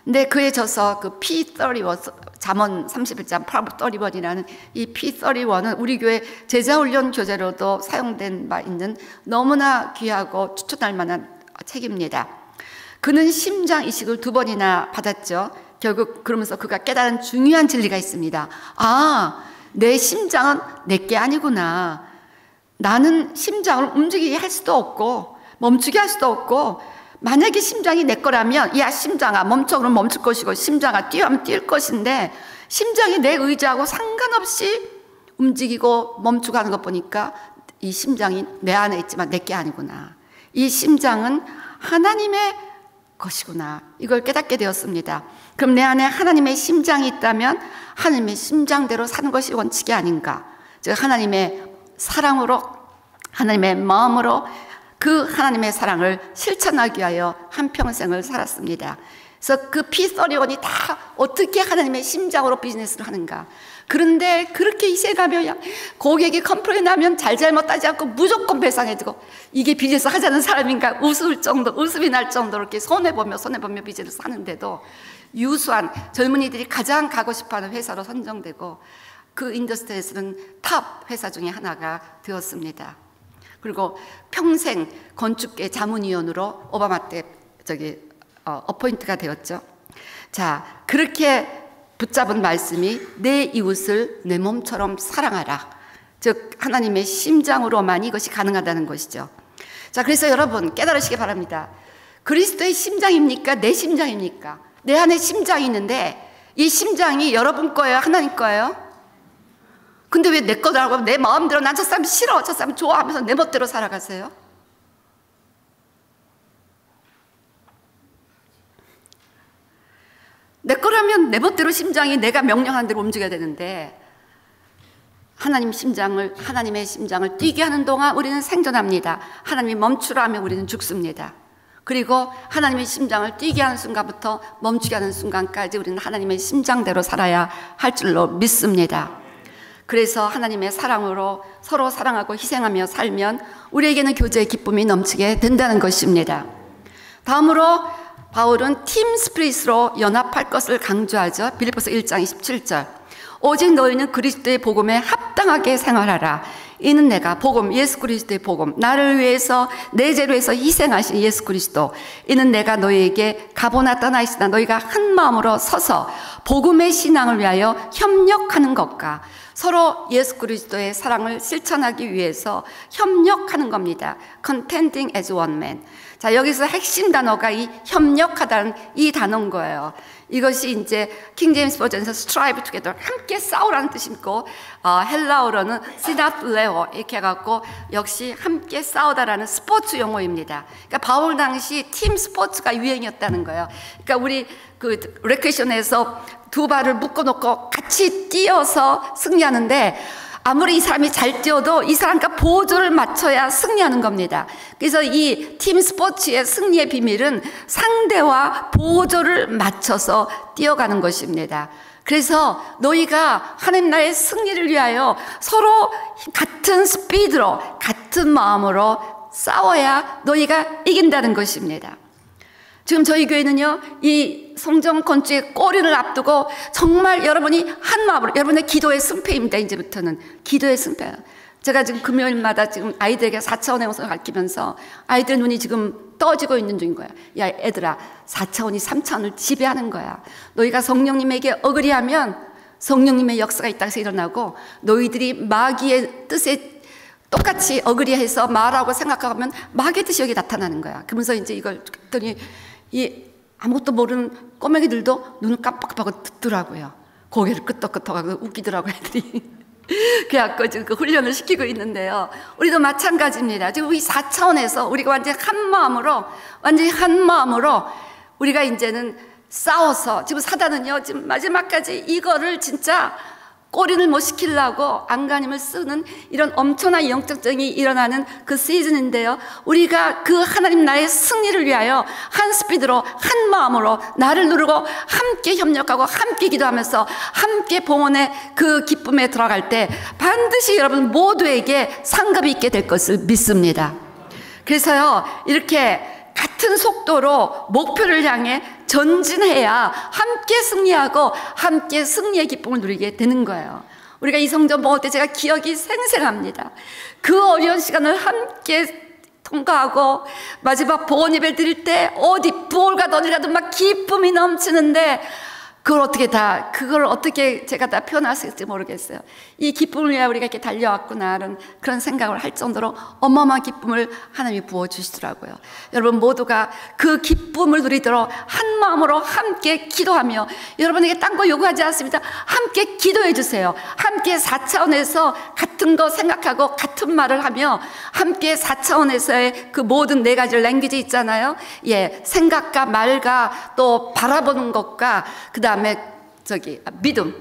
근데 그에 져서 그 P31, 잠언 31장 31이라는 이 P31은 우리 교회 제자훈련 교재로도 사용된 바 있는 너무나 귀하고 추천할 만한 책입니다. 그는 심장 이식을 2번이나 받았죠. 결국 그러면서 그가 깨달은 중요한 진리가 있습니다. 아, 내 심장은 내게 아니구나. 나는 심장을 움직이게 할 수도 없고 멈추게 할 수도 없고, 만약에 심장이 내 거라면 야 심장아 멈춰 그러면 멈출 것이고, 심장아 뛰어하면 뛸 것인데, 심장이 내 의지하고 상관없이 움직이고 멈추고 하는 것 보니까 이 심장이 내 안에 있지만 내게 아니구나. 이 심장은 하나님의 것이구나. 이걸 깨닫게 되었습니다. 그럼 내 안에 하나님의 심장이 있다면 하나님의 심장대로 사는 것이 원칙이 아닌가. 즉 하나님의 사랑으로, 하나님의 마음으로 그 하나님의 사랑을 실천하기 위하여 한평생을 살았습니다. 그래서 그 P31이 다 어떻게 하나님의 심장으로 비즈니스를 하는가. 그런데 그렇게 이세가며 고객이 컴플레인 하면 잘잘못 따지지 않고 무조건 배상해주고, 이게 비즈니스 하자는 사람인가 웃음이 날 정도로 이렇게 손해보며 비즈니스 하는데도 유수한 젊은이들이 가장 가고 싶어하는 회사로 선정되고 그 인더스트리에서는 탑 회사 중에 하나가 되었습니다. 그리고 평생 건축계 자문위원으로 오바마 때 어포인트가 되었죠. 자, 그렇게 붙잡은 말씀이 내 이웃을 내 몸처럼 사랑하라. 즉 하나님의 심장으로만 이것이 가능하다는 것이죠. 자, 그래서 여러분 깨달으시기 바랍니다. 그리스도의 심장입니까? 내 심장입니까? 내 안에 심장이 있는데 이 심장이 여러분 거예요? 하나님 거예요? 근데 왜 내 거라고 내 마음대로 난 저 사람 싫어, 저 사람 좋아하면서 내 멋대로 살아가세요? 내 거라면 내 멋대로 심장이 내가 명령하는 대로 움직여야 되는데, 하나님의 심장을 뛰게 하는 동안 우리는 생존합니다. 하나님이 멈추라 하면 우리는 죽습니다. 그리고 하나님의 심장을 뛰게 하는 순간부터 멈추게 하는 순간까지 우리는 하나님의 심장대로 살아야 할 줄로 믿습니다. 그래서 하나님의 사랑으로 서로 사랑하고 희생하며 살면 우리에게는 교제의 기쁨이 넘치게 된다는 것입니다. 다음으로 바울은 팀 스피릿으로 연합할 것을 강조하죠. 빌립보서 1장 27절. 오직 너희는 그리스도의 복음에 합당하게 생활하라. 이는 내가 복음, 예수 그리스도의 복음, 나를 위해서 내 죄로 해서 희생하신 예수 그리스도, 이는 내가 너희에게 가보나 떠나 있으나 너희가 한 마음으로 서서 복음의 신앙을 위하여 협력하는 것과 서로 예수 그리스도의 사랑을 실천하기 위해서 협력하는 겁니다. Contending as one man. 자, 여기서 핵심 단어가 이 협력하다는 이 단어인 거예요. 이것이 이제 킹 제임스 버전에서 strive together, 함께 싸우라는 뜻이고, 헬라어로는 시나플레오 이렇게 해갖고 역시 함께 싸우다라는 스포츠 용어입니다. 그러니까 바울 당시 팀 스포츠가 유행이었다는 거예요. 그러니까 우리 그 레크레이션에서 두 발을 묶어놓고 같이 뛰어서 승리하는데, 아무리 이 사람이 잘 뛰어도 이 사람과 보조를 맞춰야 승리하는 겁니다. 그래서 이 팀 스포츠의 승리의 비밀은 상대와 보조를 맞춰서 뛰어가는 것입니다. 그래서 너희가 하나님 나라의 승리를 위하여 서로 같은 스피드로, 같은 마음으로 싸워야 너희가 이긴다는 것입니다. 지금 저희 교회는요, 이 성전 건축의 꼬리를 앞두고 정말 여러분이 한 마음으로, 여러분의 기도의 승패입니다. 이제부터는 기도의 승패예요. 제가 지금 금요일마다 지금 아이들에게 4차원의 영성을 가르치면서 아이들 눈이 지금 떠지고 있는 중인 거야. 야, 애들아, 4차원이 3차원을 지배하는 거야. 너희가 성령님에게 어그리하면 성령님의 역사가 이 땅에서 일어나고, 너희들이 마귀의 뜻에 똑같이 어그리해서 말하고 생각하면 마귀의 뜻이 여기 나타나는 거야. 그러면서 이제 이걸 했더니 이 아무것도 모르는 꼬맹이들도 눈을 깜빡깜빡하고 듣더라고요. 고개를 끄덕끄덕하고 웃기더라고요, 애들이. 그래갖고 지금 그 훈련을 시키고 있는데요. 우리도 마찬가지입니다. 지금 이 4차원에서 우리가 완전히 한 마음으로 우리가 이제는 싸워서, 지금 사단은요, 지금 마지막까지 이거를 진짜 꼬리를 못 시키려고 안간힘을 쓰는 이런 엄청난 영적증이 일어나는 그 시즌인데요, 우리가 그 하나님 나라의 승리를 위하여 한 스피드로, 한 마음으로 나를 누르고 함께 협력하고 함께 기도하면서 함께 봉헌의 그 기쁨에 들어갈 때 반드시 여러분 모두에게 상급이 있게 될 것을 믿습니다. 그래서요, 이렇게 같은 속도로 목표를 향해 전진해야 함께 승리하고 함께 승리의 기쁨을 누리게 되는 거예요. 우리가 이 성전 먹을 때 제가 기억이 생생합니다. 그 어려운 시간을 함께 통과하고 마지막 봉헌 예배를 드릴 때 어디 부울가 어디 가도 막 기쁨이 넘치는데, 그걸 어떻게 제가 다 표현할 수 있을지 모르겠어요. 이 기쁨을 위해 우리가 이렇게 달려왔구나라는 그런 생각을 할 정도로 어마어마한 기쁨을 하나님이 부어주시더라고요. 여러분 모두가 그 기쁨을 누리도록 한 마음으로 함께 기도하며, 여러분에게 딴 거 요구하지 않습니다. 함께 기도해 주세요. 함께 4차원에서 같은 거 생각하고 같은 말을 하며, 함께 4차원에서의 그 모든 네 가지 랭귀지 있잖아요. 예, 생각과 말과 또 바라보는 것과 그 다음에 믿음,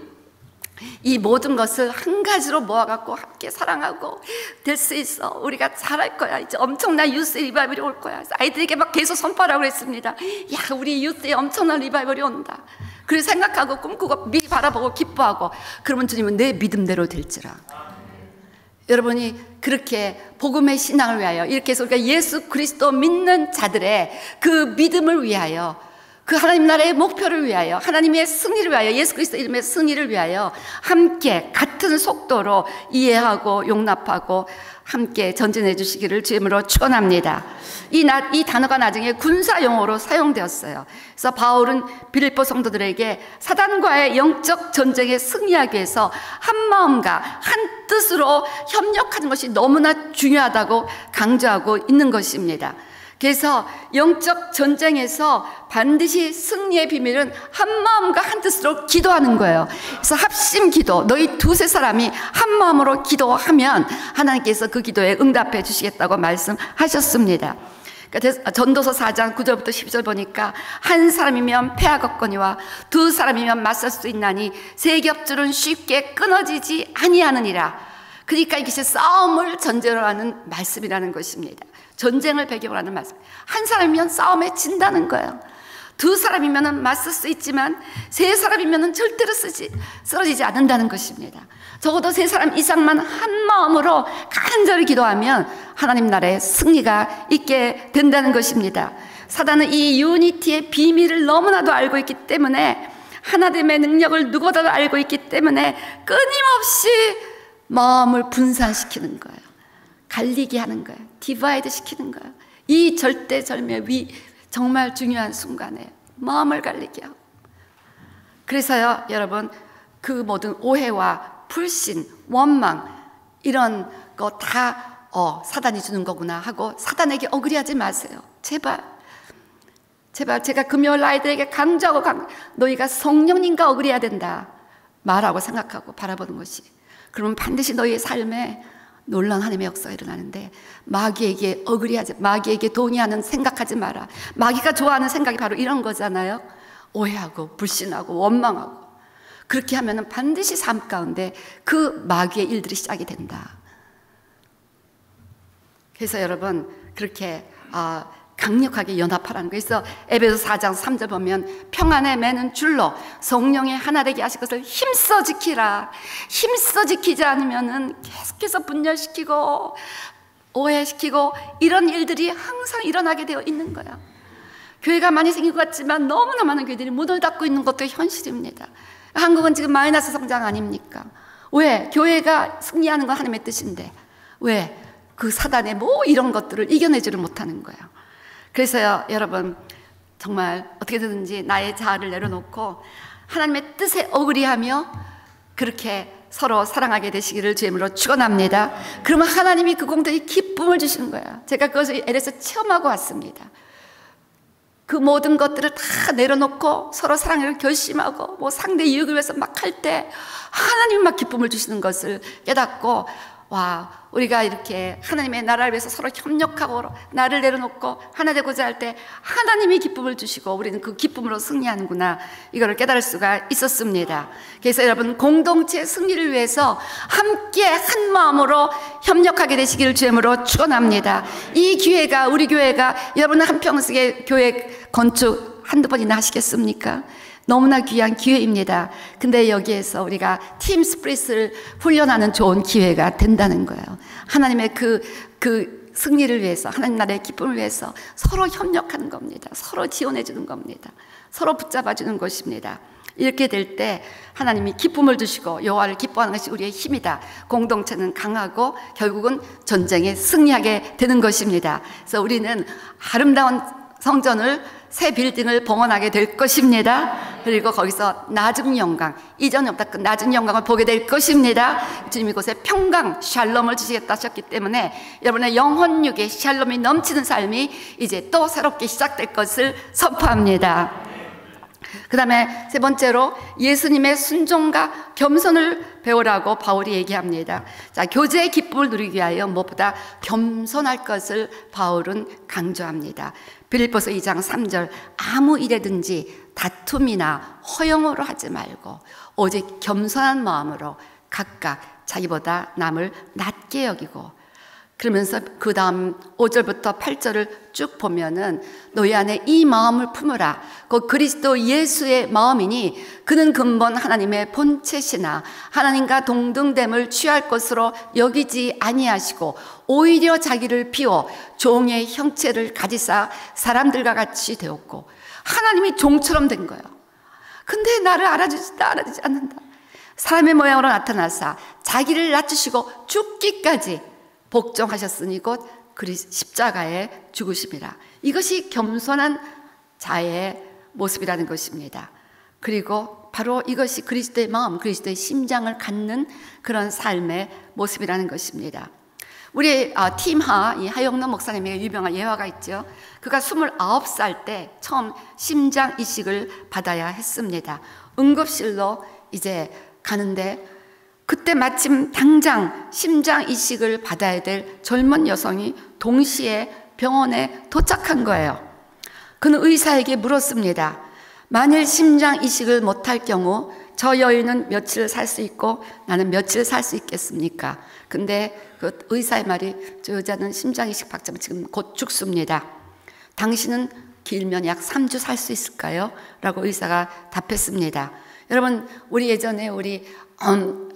이 모든 것을 한 가지로 모아갖고 함께 사랑하고 될 수 있어. 우리가 잘할 거야. 이제 엄청난 유스 리바이벌이 올 거야. 아이들에게 막 계속 선포하라고 했습니다. 야, 우리 유스에 엄청난 리바이벌이 온다. 그래서 생각하고 꿈꾸고 미리 바라보고 기뻐하고, 그러면 주님은 내 믿음대로 될지라. 여러분이 그렇게 복음의 신앙을 위하여, 이렇게 해서 우리가 예수 그리스도 믿는 자들의 그 믿음을 위하여, 그 하나님 나라의 목표를 위하여, 하나님의 승리를 위하여, 예수 그리스도 이름의 승리를 위하여 함께 같은 속도로 이해하고 용납하고 함께 전진해 주시기를 주님으로 축원합니다. 이 단어가 나중에 군사 용어로 사용되었어요. 그래서 바울은 빌립보 성도들에게 사단과의 영적 전쟁에 승리하기 위해서 한 마음과 한 뜻으로 협력하는 것이 너무나 중요하다고 강조하고 있는 것입니다. 그래서 영적 전쟁에서 반드시 승리의 비밀은 한 마음과 한 뜻으로 기도하는 거예요. 그래서 합심 기도, 너희 두세 사람이 한 마음으로 기도하면 하나님께서 그 기도에 응답해 주시겠다고 말씀하셨습니다. 그러니까 전도서 4장 9절부터 10절 보니까, 한 사람이면 패하겠거니와 두 사람이면 맞설 수 있나니 세 겹줄은 쉽게 끊어지지 아니하느니라. 그러니까 이것이 싸움을 전제로 하는 말씀이라는 것입니다. 전쟁을 배경으로 하는 말씀. 한 사람이면 싸움에 진다는 거예요. 두 사람이면 맞설 수 있지만 세 사람이면 절대로 쓰러지지 않는다는 것입니다. 적어도 세 사람 이상만 한 마음으로 간절히 기도하면 하나님 나라의 승리가 있게 된다는 것입니다. 사단은 이 유니티의 비밀을 너무나도 알고 있기 때문에, 하나됨의 능력을 누구보다도 알고 있기 때문에 끊임없이 마음을 분산시키는 거예요. 갈리게 하는 거예요. 디바이드 시키는 거예요. 이 절대절명 정말 중요한 순간에 마음을 갈리게 하고. 그래서요, 여러분, 그 모든 오해와 불신, 원망 이런 거 다 사단이 주는 거구나 하고 사단에게 억울해하지 마세요. 제발 제가 금요일 아이들에게 강조하고 너희가 성령님과 억울해야 된다 말하고 생각하고 바라보는 것이, 그러면 반드시 너희의 삶에 놀라운 하나님의 역사가 일어나는데, 마귀에게 억울해하지, 마귀에게 동의하는 생각하지 마라. 마귀가 좋아하는 생각이 바로 이런 거잖아요. 오해하고 불신하고 원망하고. 그렇게 하면 반드시 삶 가운데 그 마귀의 일들이 시작이 된다. 그래서 여러분, 그렇게 강력하게 연합하라는 거예요. 그래서 에베소 4장 3절 보면 평안에 매는 줄로 성령의 하나 되게 하실 것을 힘써 지키라. 힘써 지키지 않으면은 계속해서 분열시키고 오해시키고 이런 일들이 항상 일어나게 되어 있는 거야. 교회가 많이 생긴 것 같지만 너무나 많은 교회들이 문을 닫고 있는 것도 현실입니다. 한국은 지금 마이너스 성장 아닙니까? 왜? 교회가 승리하는 건 하나님의 뜻인데 왜? 그 사단의 이런 것들을 이겨내지를 못하는 거예요. 그래서요, 여러분, 정말 어떻게든지 나의 자아를 내려놓고 하나님의 뜻에 억울해하며 그렇게 서로 사랑하게 되시기를 주님으로 축원합니다. 그러면 하나님이 그 공동체에 기쁨을 주시는 거예요. 제가 그것을 LA에서 체험하고 왔습니다. 그 모든 것들을 다 내려놓고 서로 사랑을 결심하고 상대 이익을 위해서 막 할 때 하나님이 막 기쁨을 주시는 것을 깨닫고, 와, 우리가 이렇게 하나님의 나라를 위해서 서로 협력하고 나를 내려놓고 하나 되고자 할 때 하나님이 기쁨을 주시고 우리는 그 기쁨으로 승리하는구나, 이거를 깨달을 수가 있었습니다. 그래서 여러분, 공동체의 승리를 위해서 함께 한 마음으로 협력하게 되시기를 주님으로 축원합니다. 이 기회가, 우리 교회가 여러분은 한평생의 교회 건축 한두 번이나 하시겠습니까? 너무나 귀한 기회입니다. 근데 여기에서 우리가 팀 스피릿을 훈련하는 좋은 기회가 된다는 거예요. 하나님의 그 승리를 위해서, 하나님 나라의 기쁨을 위해서 서로 협력하는 겁니다. 서로 지원해 주는 겁니다. 서로 붙잡아 주는 것입니다. 이렇게 될 때 하나님이 기쁨을 주시고 여호와를 기뻐하는 것이 우리의 힘이다. 공동체는 강하고 결국은 전쟁에 승리하게 되는 것입니다. 그래서 우리는 아름다운 성전을, 새 빌딩을 봉헌하게 될 것입니다. 그리고 거기서 낮은 영광, 이전에 없다 그 낮은 영광을 보게 될 것입니다. 주님이 곳에 평강, 샬롬을 주시겠다 하셨기 때문에 여러분의 영혼육에 샬롬이 넘치는 삶이 이제 또 새롭게 시작될 것을 선포합니다. 그 다음에 세 번째로 예수님의 순종과 겸손을 배우라고 바울이 얘기합니다. 자, 교제의 기쁨을 누리기 위하여 무엇보다 겸손할 것을 바울은 강조합니다. 빌립보서 2장 3절, 아무 일에든지 다툼이나 허영으로 하지 말고 오직 겸손한 마음으로 각각 자기보다 남을 낮게 여기고, 그러면서 그 다음 5절부터 8절을 쭉 보면은 너희 안에 이 마음을 품으라. 그 그리스도 예수의 마음이니 그는 근본 하나님의 본체시나 하나님과 동등됨을 취할 것으로 여기지 아니하시고 오히려 자기를 비워 종의 형체를 가지사 사람들과 같이 되었고, 하나님이 종처럼 된 거예요. 근데 나를 알아주지 않는다. 사람의 모양으로 나타나사 자기를 낮추시고 죽기까지 복종하셨으니 곧 십자가에 죽으심이라. 이것이 겸손한 자의 모습이라는 것입니다. 그리고 바로 이것이 그리스도의 마음, 그리스도의 심장을 갖는 그런 삶의 모습이라는 것입니다. 우리 팀하, 이 하영록 목사님의 유명한 예화가 있죠. 그가 29살 때 처음 심장 이식을 받아야 했습니다. 응급실로 이제 가는데 그때 마침 당장 심장 이식을 받아야 될 젊은 여성이 동시에 병원에 도착한 거예요. 그는 의사에게 물었습니다. 만일 심장 이식을 못할 경우 저 여인은 며칠 살 수 있고 나는 며칠 살 수 있겠습니까? 근데 그 의사의 말이, 저 여자는 심장 이식 받자면 지금 곧 죽습니다. 당신은 길면 약 3주 살 수 있을까요? 라고 의사가 답했습니다. 여러분, 우리 예전에 우리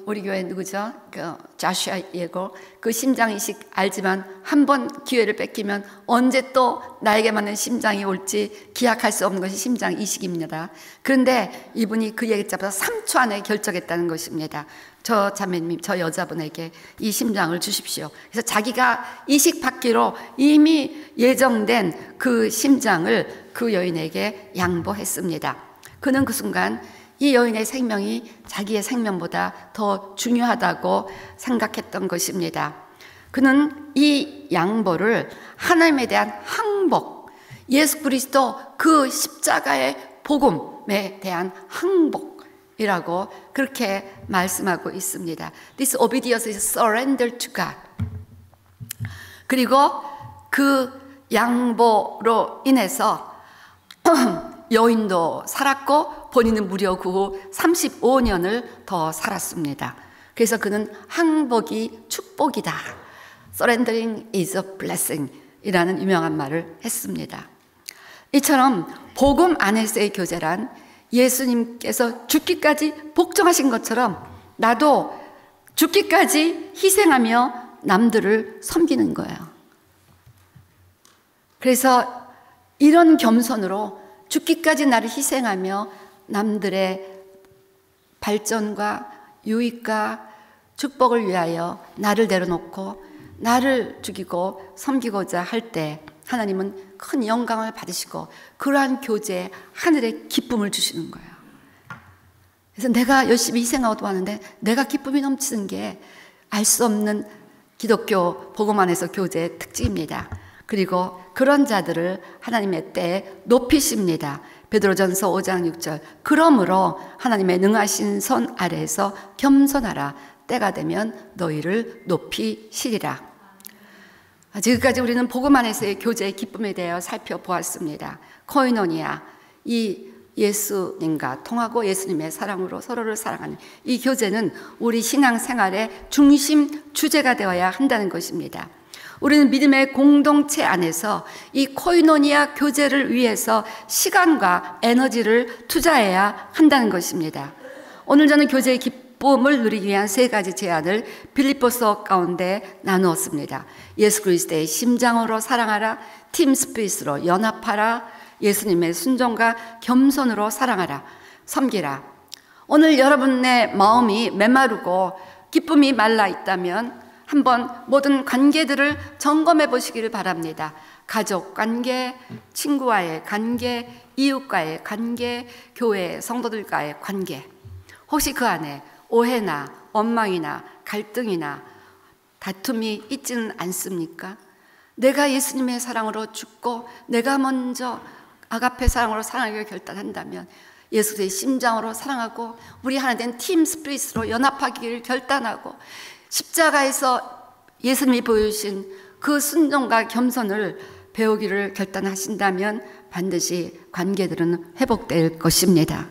우리 교회 누구죠? 그 자슈아 예고. 그 심장 이식 알지만 한 번 기회를 뺏기면 언제 또 나에게 맞는 심장이 올지 기약할 수 없는 것이 심장 이식입니다. 그런데 이분이 그 얘기 잡아서 3초 안에 결정했다는 것입니다. 저 자매님, 저 여자분에게 이 심장을 주십시오. 그래서 자기가 이식받기로 이미 예정된 그 심장을 그 여인에게 양보했습니다. 그는 그 순간 이 여인의 생명이 자기의 생명보다 더 중요하다고 생각했던 것입니다. 그는 이 양보를 하나님에 대한 항복, 예수 그리스도 그 십자가의 복음에 대한 항복이라고 그렇게 말씀하고 있습니다. This obedience is surrender to God. 그리고 그 양보로 인해서 여인도 살았고 본인은 무려 그 후 35년을 더 살았습니다. 그래서 그는 항복이 축복이다. Surrendering is a blessing 이라는 유명한 말을 했습니다. 이처럼 복음 안에서의 교제란 예수님께서 죽기까지 복종하신 것처럼 나도 죽기까지 희생하며 남들을 섬기는 거예요. 그래서 이런 겸손으로 죽기까지 나를 희생하며 남들의 발전과 유익과 축복을 위하여 나를 내려놓고 나를 죽이고 섬기고자 할 때 하나님은 큰 영광을 받으시고 그러한 교제에 하늘의 기쁨을 주시는 거예요. 그래서 내가 열심히 희생하고도 하는데 내가 기쁨이 넘치는 게 알 수 없는 기독교 복음 안에서 교제의 특징입니다. 그리고 그런 자들을 하나님의 때에 높이십니다. 베드로전서 5장 6절. 그러므로 하나님의 능하신 손 아래에서 겸손하라. 때가 되면 너희를 높이시리라. 지금까지 우리는 복음 안에서의 교제의 기쁨에 대하여 살펴보았습니다. 코이노니아, 이 예수님과 통하고 예수님의 사랑으로 서로를 사랑하는 이 교제는 우리 신앙생활의 중심 주제가 되어야 한다는 것입니다. 우리는 믿음의 공동체 안에서 이 코이노니아 교제를 위해서 시간과 에너지를 투자해야 한다는 것입니다. 오늘 저는 교제의 기쁨을 누리기 위한 3가지 제안을 빌립보서 가운데 나누었습니다. 예수 그리스도의 심장으로 사랑하라, 팀 스피릿으로 연합하라, 예수님의 순종과 겸손으로 사랑하라, 섬기라. 오늘 여러분의 마음이 메마르고 기쁨이 말라 있다면 한번 모든 관계들을 점검해 보시기를 바랍니다. 가족 관계, 친구와의 관계, 이웃과의 관계, 교회 성도들과의 관계. 혹시 그 안에 오해나 원망이나 갈등이나 다툼이 있지는 않습니까? 내가 예수님의 사랑으로 죽고 내가 먼저 아가페 사랑으로 사랑하기를 결단한다면 예수의 심장으로 사랑하고 우리 하나 된 팀 스피릿으로 연합하기를 결단하고 십자가에서 예수님이 보여주신 그 순종과 겸손을 배우기를 결단하신다면 반드시 관계들은 회복될 것입니다.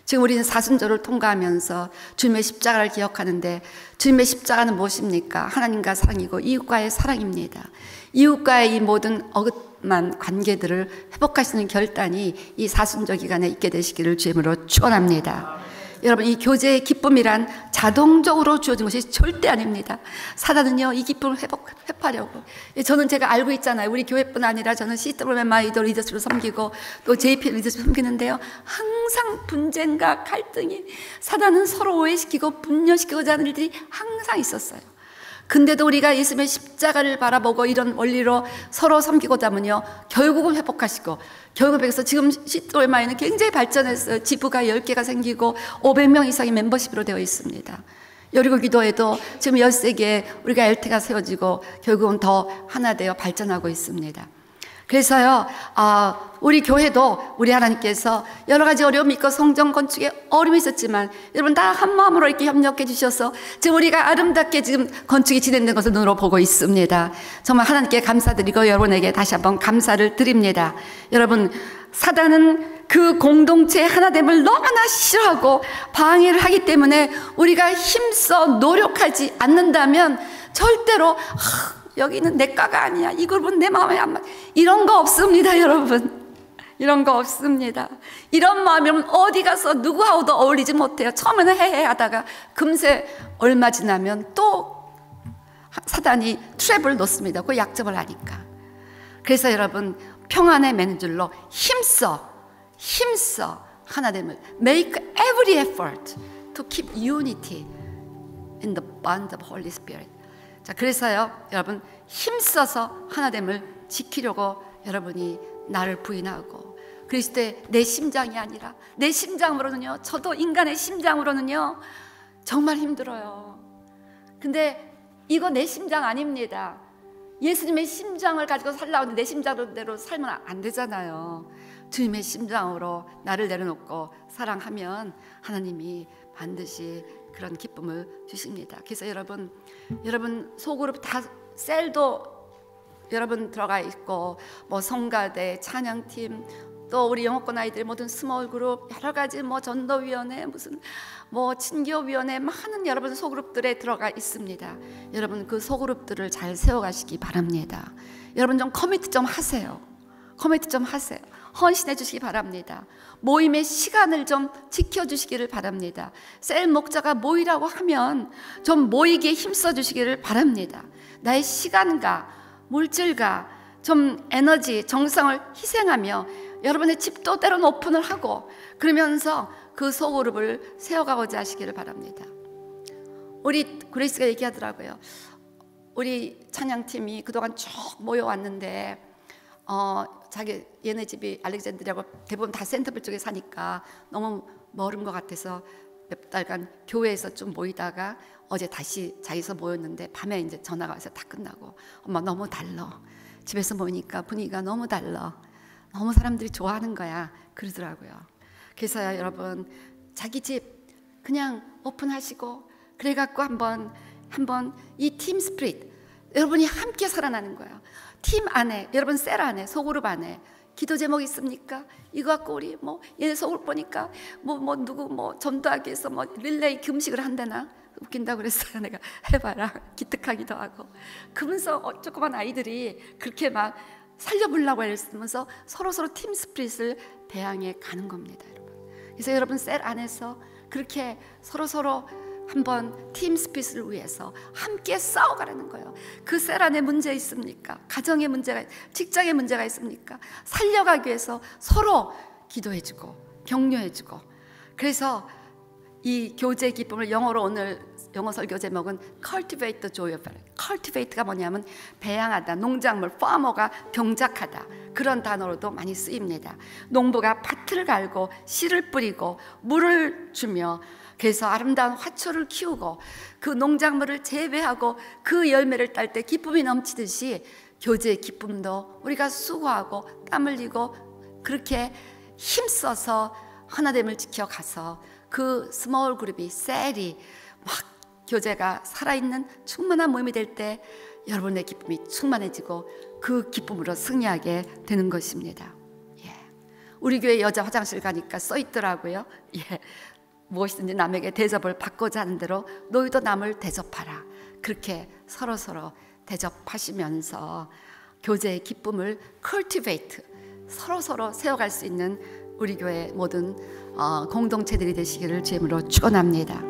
지금 우리는 사순절을 통과하면서 주님의 십자가를 기억하는데 주님의 십자가는 무엇입니까? 하나님과 사랑이고 이웃과의 사랑입니다. 이웃과의 이 모든 어긋만 관계들을 회복하시는 결단이 이 사순절 기간에 있게 되시기를 주님으로 축원합니다. 여러분, 이 교제의 기쁨이란 자동적으로 주어진 것이 절대 아닙니다. 사단은요, 이 기쁨을 회복하려고. 저는 제가 알고 있잖아요. 우리 교회뿐 아니라 저는 CWMI 리더십을 섬기고 또 JP 리더십을 섬기는데요. 항상 분쟁과 갈등이, 사단은 서로 오해시키고 분열시키고자 하는 일들이 항상 있었어요. 근데도 우리가 예수님의 십자가를 바라보고 이런 원리로 서로 섬기고자 하면요, 결국은 회복하시고, 결국에서 지금 CWMI는 굉장히 발전했어요. 지부가 10개가 생기고 500명 이상의 멤버십으로 되어 있습니다. 여리고 기도에도 지금 13개 우리가 LT가 세워지고 결국은 더 하나 되어 발전하고 있습니다. 그래서요, 우리 교회도 우리 하나님께서 여러 가지 어려움이 있고 성전 건축에 어려움이 있었지만 여러분 다 한 마음으로 이렇게 협력해 주셔서 지금 우리가 아름답게 지금 건축이 진행된 것을 눈으로 보고 있습니다. 정말 하나님께 감사드리고 여러분에게 다시 한번 감사를 드립니다. 여러분, 사단은 그 공동체의 하나됨을 너무나 싫어하고 방해를 하기 때문에 우리가 힘써 노력하지 않는다면 절대로 여기는 내 과가 아니야, 이 그룹은 내 마음에 안 맞아, 이런 거 없습니다. 여러분, 이런 거 없습니다. 이런 마음이면 어디 가서 누구하고도 어울리지 못해요. 처음에는 헤헤 하다가 금세 얼마 지나면 또 사단이 트랩을 놓습니다. 그 약점을 아니까. 그래서 여러분, 평안의 맨줄로 힘써 하나됨을 make every effort to keep unity in the bond of Holy Spirit. 자, 그래서요, 여러분, 힘써서 하나됨을 지키려고 여러분이 나를 부인하고, 그리스도의 내 심장이 아니라 내 심장으로는요, 저도 인간의 심장으로는요 정말 힘들어요. 근데 이거 내 심장 아닙니다. 예수님의 심장을 가지고 살라고 내 심장대로 살면 안 되잖아요. 주님의 심장으로 나를 내려놓고 사랑하면 하나님이 반드시 그런 기쁨을 주십니다. 그래서 여러분 소그룹 다 셀도 여러분 들어가 있고, 뭐 성가대, 찬양팀, 또 우리 영어권 아이들 모든 스몰 그룹, 여러 가지 뭐 전도위원회, 무슨 뭐 친교위원회, 많은 여러분 소그룹들에 들어가 있습니다. 여러분 그 소그룹들을 잘 세워가시기 바랍니다. 여러분 좀 커미트 좀 하세요. 헌신해 주시기 바랍니다. 모임의 시간을 좀 지켜주시기를 바랍니다. 셀 목자가 모이라고 하면 좀 모이기에 힘써 주시기를 바랍니다. 나의 시간과 물질과 좀 에너지, 정성을 희생하며 여러분의 집도 때로는 오픈을 하고, 그러면서 그 소그룹을 세워가고자 하시기를 바랍니다. 우리 그레이스가 얘기하더라고요. 우리 찬양팀이 그동안 쭉 모여왔는데 자기 얘네 집이 알렉산드리아고 대부분 다 센터빌 쪽에 사니까 너무 멀은 것 같아서 몇 달간 교회에서 좀 모이다가 어제 다시 자기서 모였는데 밤에 이제 전화가 와서 다 끝나고, 엄마 너무 달라, 집에서 모이니까 분위기가 너무 달라, 너무 사람들이 좋아하는 거야, 그러더라고요. 그래서요, 여러분 자기 집 그냥 오픈하시고, 그래갖고 한번 이 팀 스피릿, 여러분이 함께 살아나는 거예요. 팀 안에, 여러분 셀 안에, 소그룹 안에 기도 제목 있습니까? 이거 갖고 우리 뭐 얘네 소그룹 보니까 뭐 누구 뭐 전도하기 위해서 뭐 릴레이 금식을 한다나, 웃긴다고 그랬어요. 내가 해봐라, 기특하기도 하고. 그러면서 조그만 아이들이 그렇게 막 살려보려고 했으면서 서로 팀 스피릿을 배양해 가는 겁니다, 여러분. 그래서 여러분 셀 안에서 그렇게 서로 한번 팀 스피릿을 위해서 함께 싸워가라는 거예요. 그 셀 안에 문제 있습니까? 가정에 문제가, 직장에 문제가 있습니까? 살려가기 위해서 서로 기도해주고 격려해주고. 그래서 이 교제 기쁨을 영어로, 오늘 영어 설교 제목은 Cultivate the Joy of Life. Cultivate가 뭐냐면 배양하다, 농작물, farmer가 경작하다, 그런 단어로도 많이 쓰입니다. 농부가 밭을 갈고 씨를 뿌리고 물을 주며, 그래서 아름다운 화초를 키우고 그 농작물을 재배하고 그 열매를 딸 때 기쁨이 넘치듯이, 교제의 기쁨도 우리가 수고하고 땀 흘리고 그렇게 힘써서 하나됨을 지켜가서 그 스몰 그룹이, 셀이 막 교제가 살아있는 충만한 모임이 될 때 여러분의 기쁨이 충만해지고 그 기쁨으로 승리하게 되는 것입니다. 예. 우리 교회 여자 화장실 가니까 써 있더라고요. 예. 무엇이든지 남에게 대접을 받고자 하는 대로 너희도 남을 대접하라. 그렇게 서로 대접하시면서 교제의 기쁨을 cultivate, 서로 세워갈 수 있는 우리 교회 모든 공동체들이 되시기를 주님으로 축원합니다.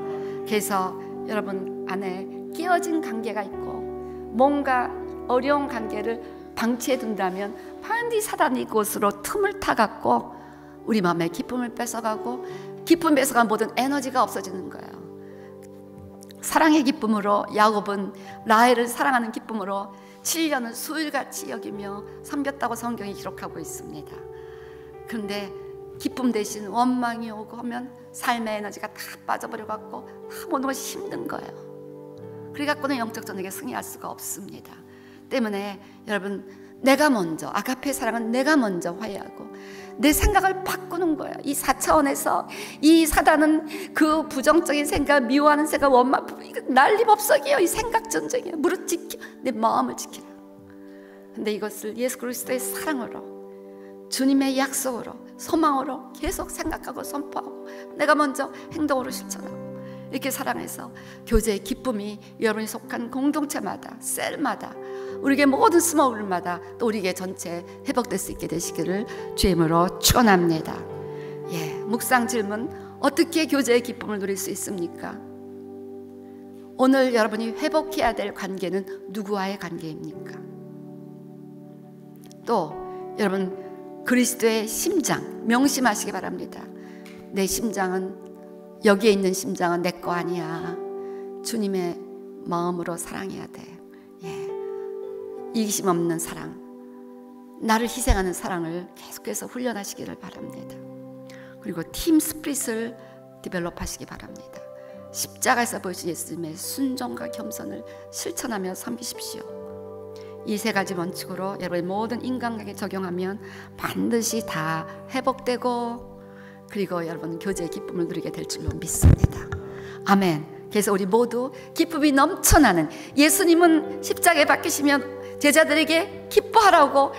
그래서 여러분 안에 끼어진 관계가 있고 뭔가 어려운 관계를 방치해 둔다면 반드시 사단이 이곳으로 틈을 타갖고 우리 마음의 기쁨을 뺏어가고, 기쁨 뺏어간 모든 에너지가 없어지는 거예요. 사랑의 기쁨으로 야곱은 라헬을 사랑하는 기쁨으로 7년을 수일같이 여기며 섬겼다고 성경이 기록하고 있습니다. 그런데 기쁨 대신 원망이 오고 하면 삶의 에너지가 다 빠져버려 갖고 모든 것이 힘든 거예요. 그래 갖고는 영적 전쟁에 승리할 수가 없습니다. 때문에 여러분, 내가 먼저, 아가페 사랑은 내가 먼저 화해하고 내 생각을 바꾸는 거예요. 이 4차원에서 이 사단은 그 부정적인 생각, 미워하는 생각, 원망, 이거 난리법석이에요. 이 생각 전쟁이에요. 무릇 지켜, 내 마음을 지키라. 근데 이것을 예수 그리스도의 사랑으로, 주님의 약속으로, 소망으로 계속 생각하고 선포하고 내가 먼저 행동으로 실천하고, 이렇게 사랑해서 교제의 기쁨이 여러분이 속한 공동체마다, 셀마다, 우리에게 모든 스몰그룹마다 또 우리에게 전체 회복될 수 있게 되시기를 주의 이름으로 축원합니다. 묵상 질문, 어떻게 교제의 기쁨을 누릴 수 있습니까? 오늘 여러분이 회복해야 될 관계는 누구와의 관계입니까? 또 여러분, 그리스도의 심장 명심하시기 바랍니다. 내 심장은, 여기에 있는 심장은 내 거 아니야. 주님의 마음으로 사랑해야 돼. 이기심 없는 사랑, 나를 희생하는 사랑을 계속해서 훈련하시기를 바랍니다. 그리고 팀 스피릿을 디벨롭 하시기 바랍니다. 십자가에서 보여주신 예수님의 순종과 겸손을 실천하며 섬기십시오. 이 세 가지 원칙으로 여러분의 모든 인간관계에 적용하면 반드시 다 회복되고, 그리고 여러분 교제의 기쁨을 누리게 될 줄로 믿습니다. 아멘. 그래서 우리 모두 기쁨이 넘쳐나는, 예수님은 십자가에 박히시면 제자들에게 기뻐하라고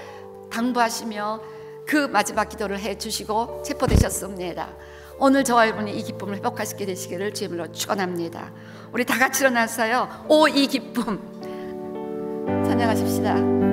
당부하시며 그 마지막 기도를 해주시고 체포되셨습니다. 오늘 저와 여러분이 이 기쁨을 회복하시게 되시기를 주님으로 축원합니다. 우리 다 같이 일어나서요, 오 이 기쁨 찬양하십시다.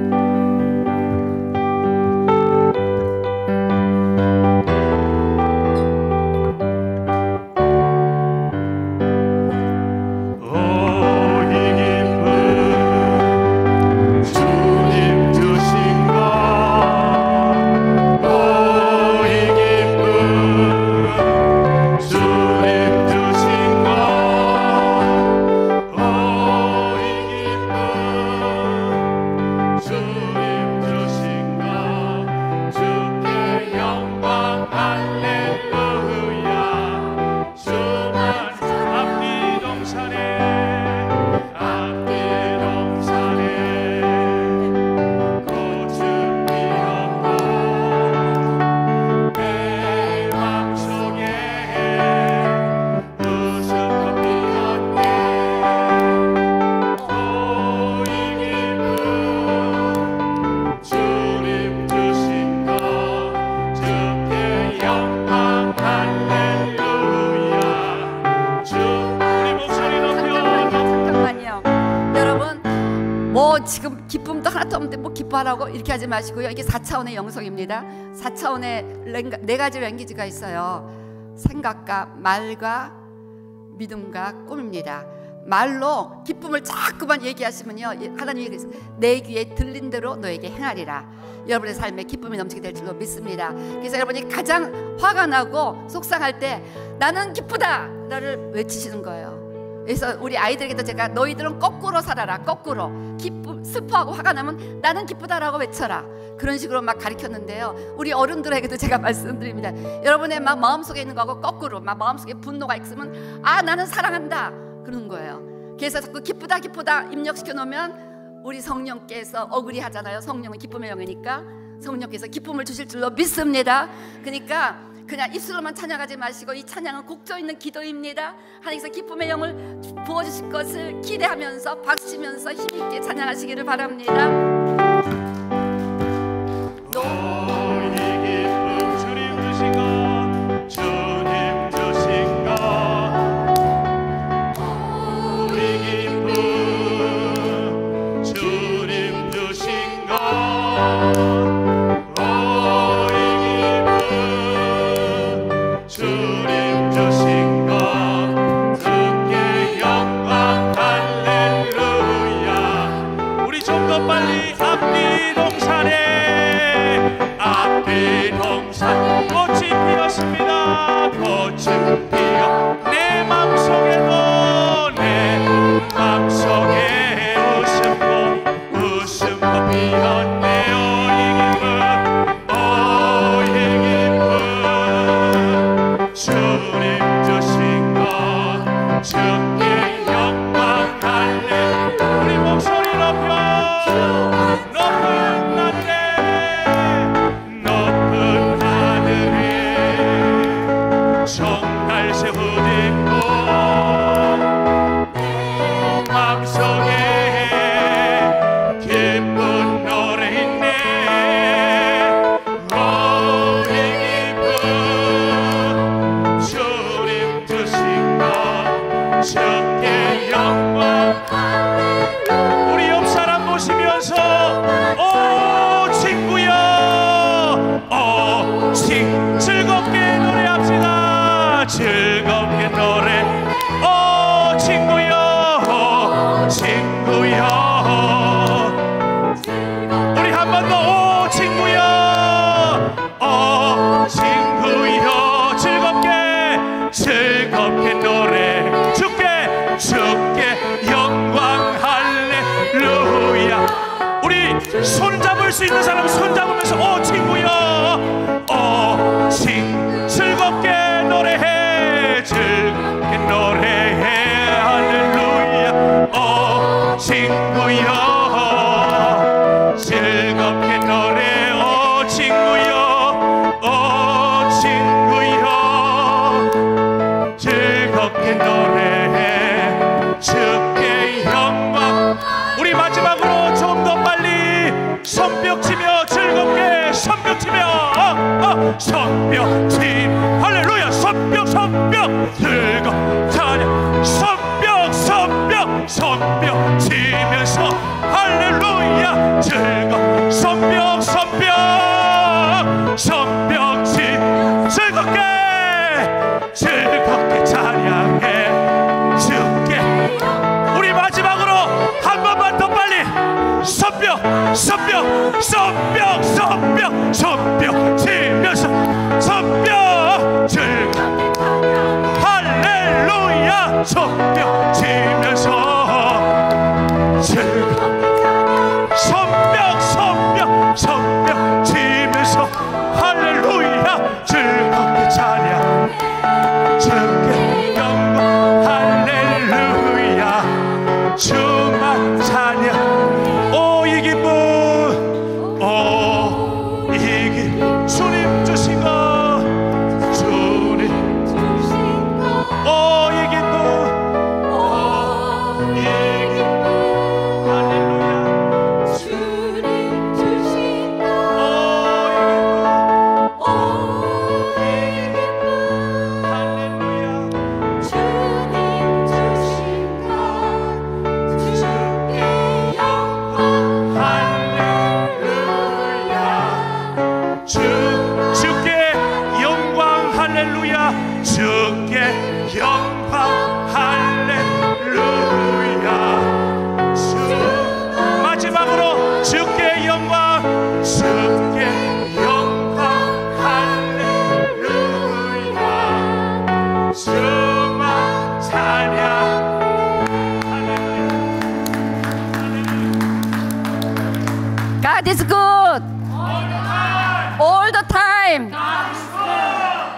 지금 기쁨도 하나도 없는데 뭐 기뻐하라고 이렇게 하지 마시고요. 이게 4차원의 영성입니다. 4차원의 네 가지 랭귀지가 있어요. 생각과 말과 믿음과 꿈입니다. 말로 기쁨을 자꾸만 얘기하시면요, 하나님이 그래서 내 귀에 들린 대로 너에게 행하리라. 여러분의 삶에 기쁨이 넘치게 될 줄로 믿습니다. 그래서 여러분이 가장 화가 나고 속상할 때 나는 기쁘다 라를 외치시는 거예요. 그래서 우리 아이들에게도 제가 너희들은 거꾸로 살아라. 거꾸로 기쁨, 슬퍼하고 화가 나면 나는 기쁘다라고 외쳐라. 그런 식으로 막 가르쳤는데요, 우리 어른들에게도 제가 말씀드립니다. 여러분의 막 마음속에 있는 거하고 거꾸로, 막 마음속에 분노가 있으면 아 나는 사랑한다 그러는 거예요. 그래서 자꾸 기쁘다 기쁘다 입력시켜 놓으면 우리 성령께서 억울히 하잖아요. 성령은 기쁨의 영이니까 성령께서 기쁨을 주실 줄로 믿습니다. 그러니까 그냥 입술로만 찬양하지 마시고 이 찬양은 곡조 있는 기도입니다. 하나님께서 기쁨의 영을 부어주실 것을 기대하면서 박수치면서 힘있게 찬양하시기를 바랍니다.
우리 옆 사람 보시면서 오 친구야 즐겁게 노래합시다. 즐겁게 노래 오 친구야 친구야. 우리 한 번 더 오 친구야 친구야. 즐겁게 노래 주께 영광 할렐루야. 우리 손 잡을 수 있는 사람 손 잡으면서 오 친구야 즐겁게 노래해. 즐겁게 노래해 할렐루야. 친구야 즐겁게 노래 친구야 친구야. 즐겁게 노래해 주께 영광. 우리 마지막으로 좀 더 빨리 손뼉 치며 즐겁게 손뼉 치며 손뼉 치 할렐루야. 손뼉 즐겁 찬양 손뼉 치면서 할렐루야. 즐겁 손뼉 치 즐겁게 찬양해 주께. 우리 마지막으로 한 번만 더 빨리 손뼉 치면서 손뼉 즐겁게 할렐루야. 손뼉 치면서 즐겁게 손뼉 치면서 할렐루야. 즐겁게 찬양 주께 영광 할렐루야. 주만 찬양 오 이 기쁨 이 기쁨 주님 주신 것 주님 이 기쁨 이 기쁨 할렐루야. 주님 주신 것 주께 영광 할렐루야. 마지막으로 주께 영광 할렐루야. 주만 찬양 할렐루야.
God is good all the time.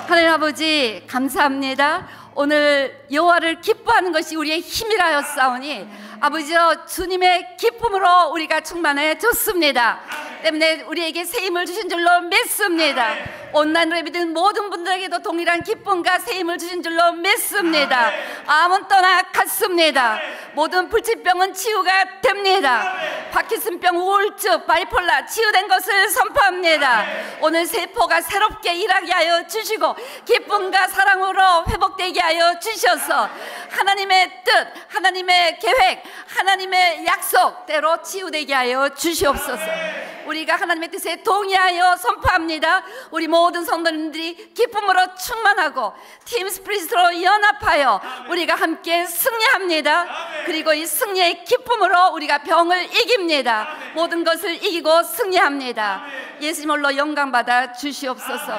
하나님 아버지 감사합니다. 오늘 여호와를 기뻐하는 것이 우리의 힘이라였사오니 아버지여 주님의 기쁨으로 우리가 충만해졌습니다. 때문에 우리에게 새 힘을 주신 줄로 믿습니다. 온라인으로 예배드리는 모든 분들에게도 동일한 기쁨과 새 힘을 주신 줄로 믿습니다. 암은 떠나갔습니다. 모든 불치병은 치유가 됩니다. 파킨슨병, 우울증, 바이폴라 치유된 것을 선포합니다. 오늘 세포가 새롭게 일하게 하여 주시고 기쁨과 사랑으로 회복되게 하여 주셔서 하나님의 뜻, 하나님의 계획, 하나님의 약속대로 치유되게 하여 주시옵소서. 우리가 하나님의 뜻에 동의하여 선포합니다. 우리 모든 성도님들이 기쁨으로 충만하고 팀 스피릿으로 연합하여 우리가 함께 승리합니다. 그리고 이 승리의 기쁨으로 우리가 병을 이깁니다. 모든 것을 이기고 승리합니다. 예수님 홀로 영광 받아 주시옵소서.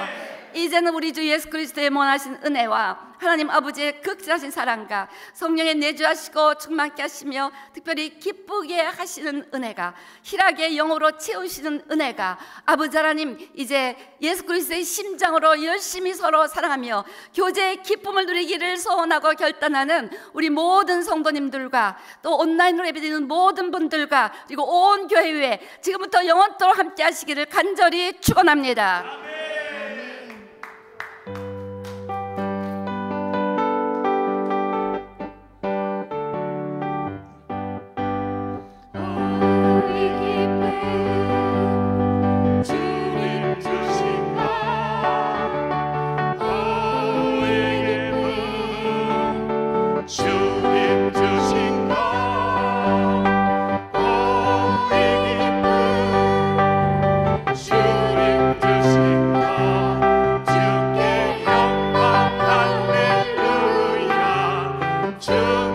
이제는 우리 주 예수 그리스도의 원하신 은혜와 하나님 아버지의 극진하신 사랑과 성령의 내주하시고 충만케 하시며 특별히 기쁘게 하시는 은혜가, 희락의 영으로 채우시는 은혜가 아버지 하나님 이제 예수 그리스도의 심장으로 열심히 서로 사랑하며 교제의 기쁨을 누리기를 소원하고 결단하는 우리 모든 성도님들과 또 온라인으로 예배드리는 모든 분들과 그리고 온 교회 위에 지금부터 영원토록 함께 하시기를 간절히 축원합니다.
주님 주신 것
주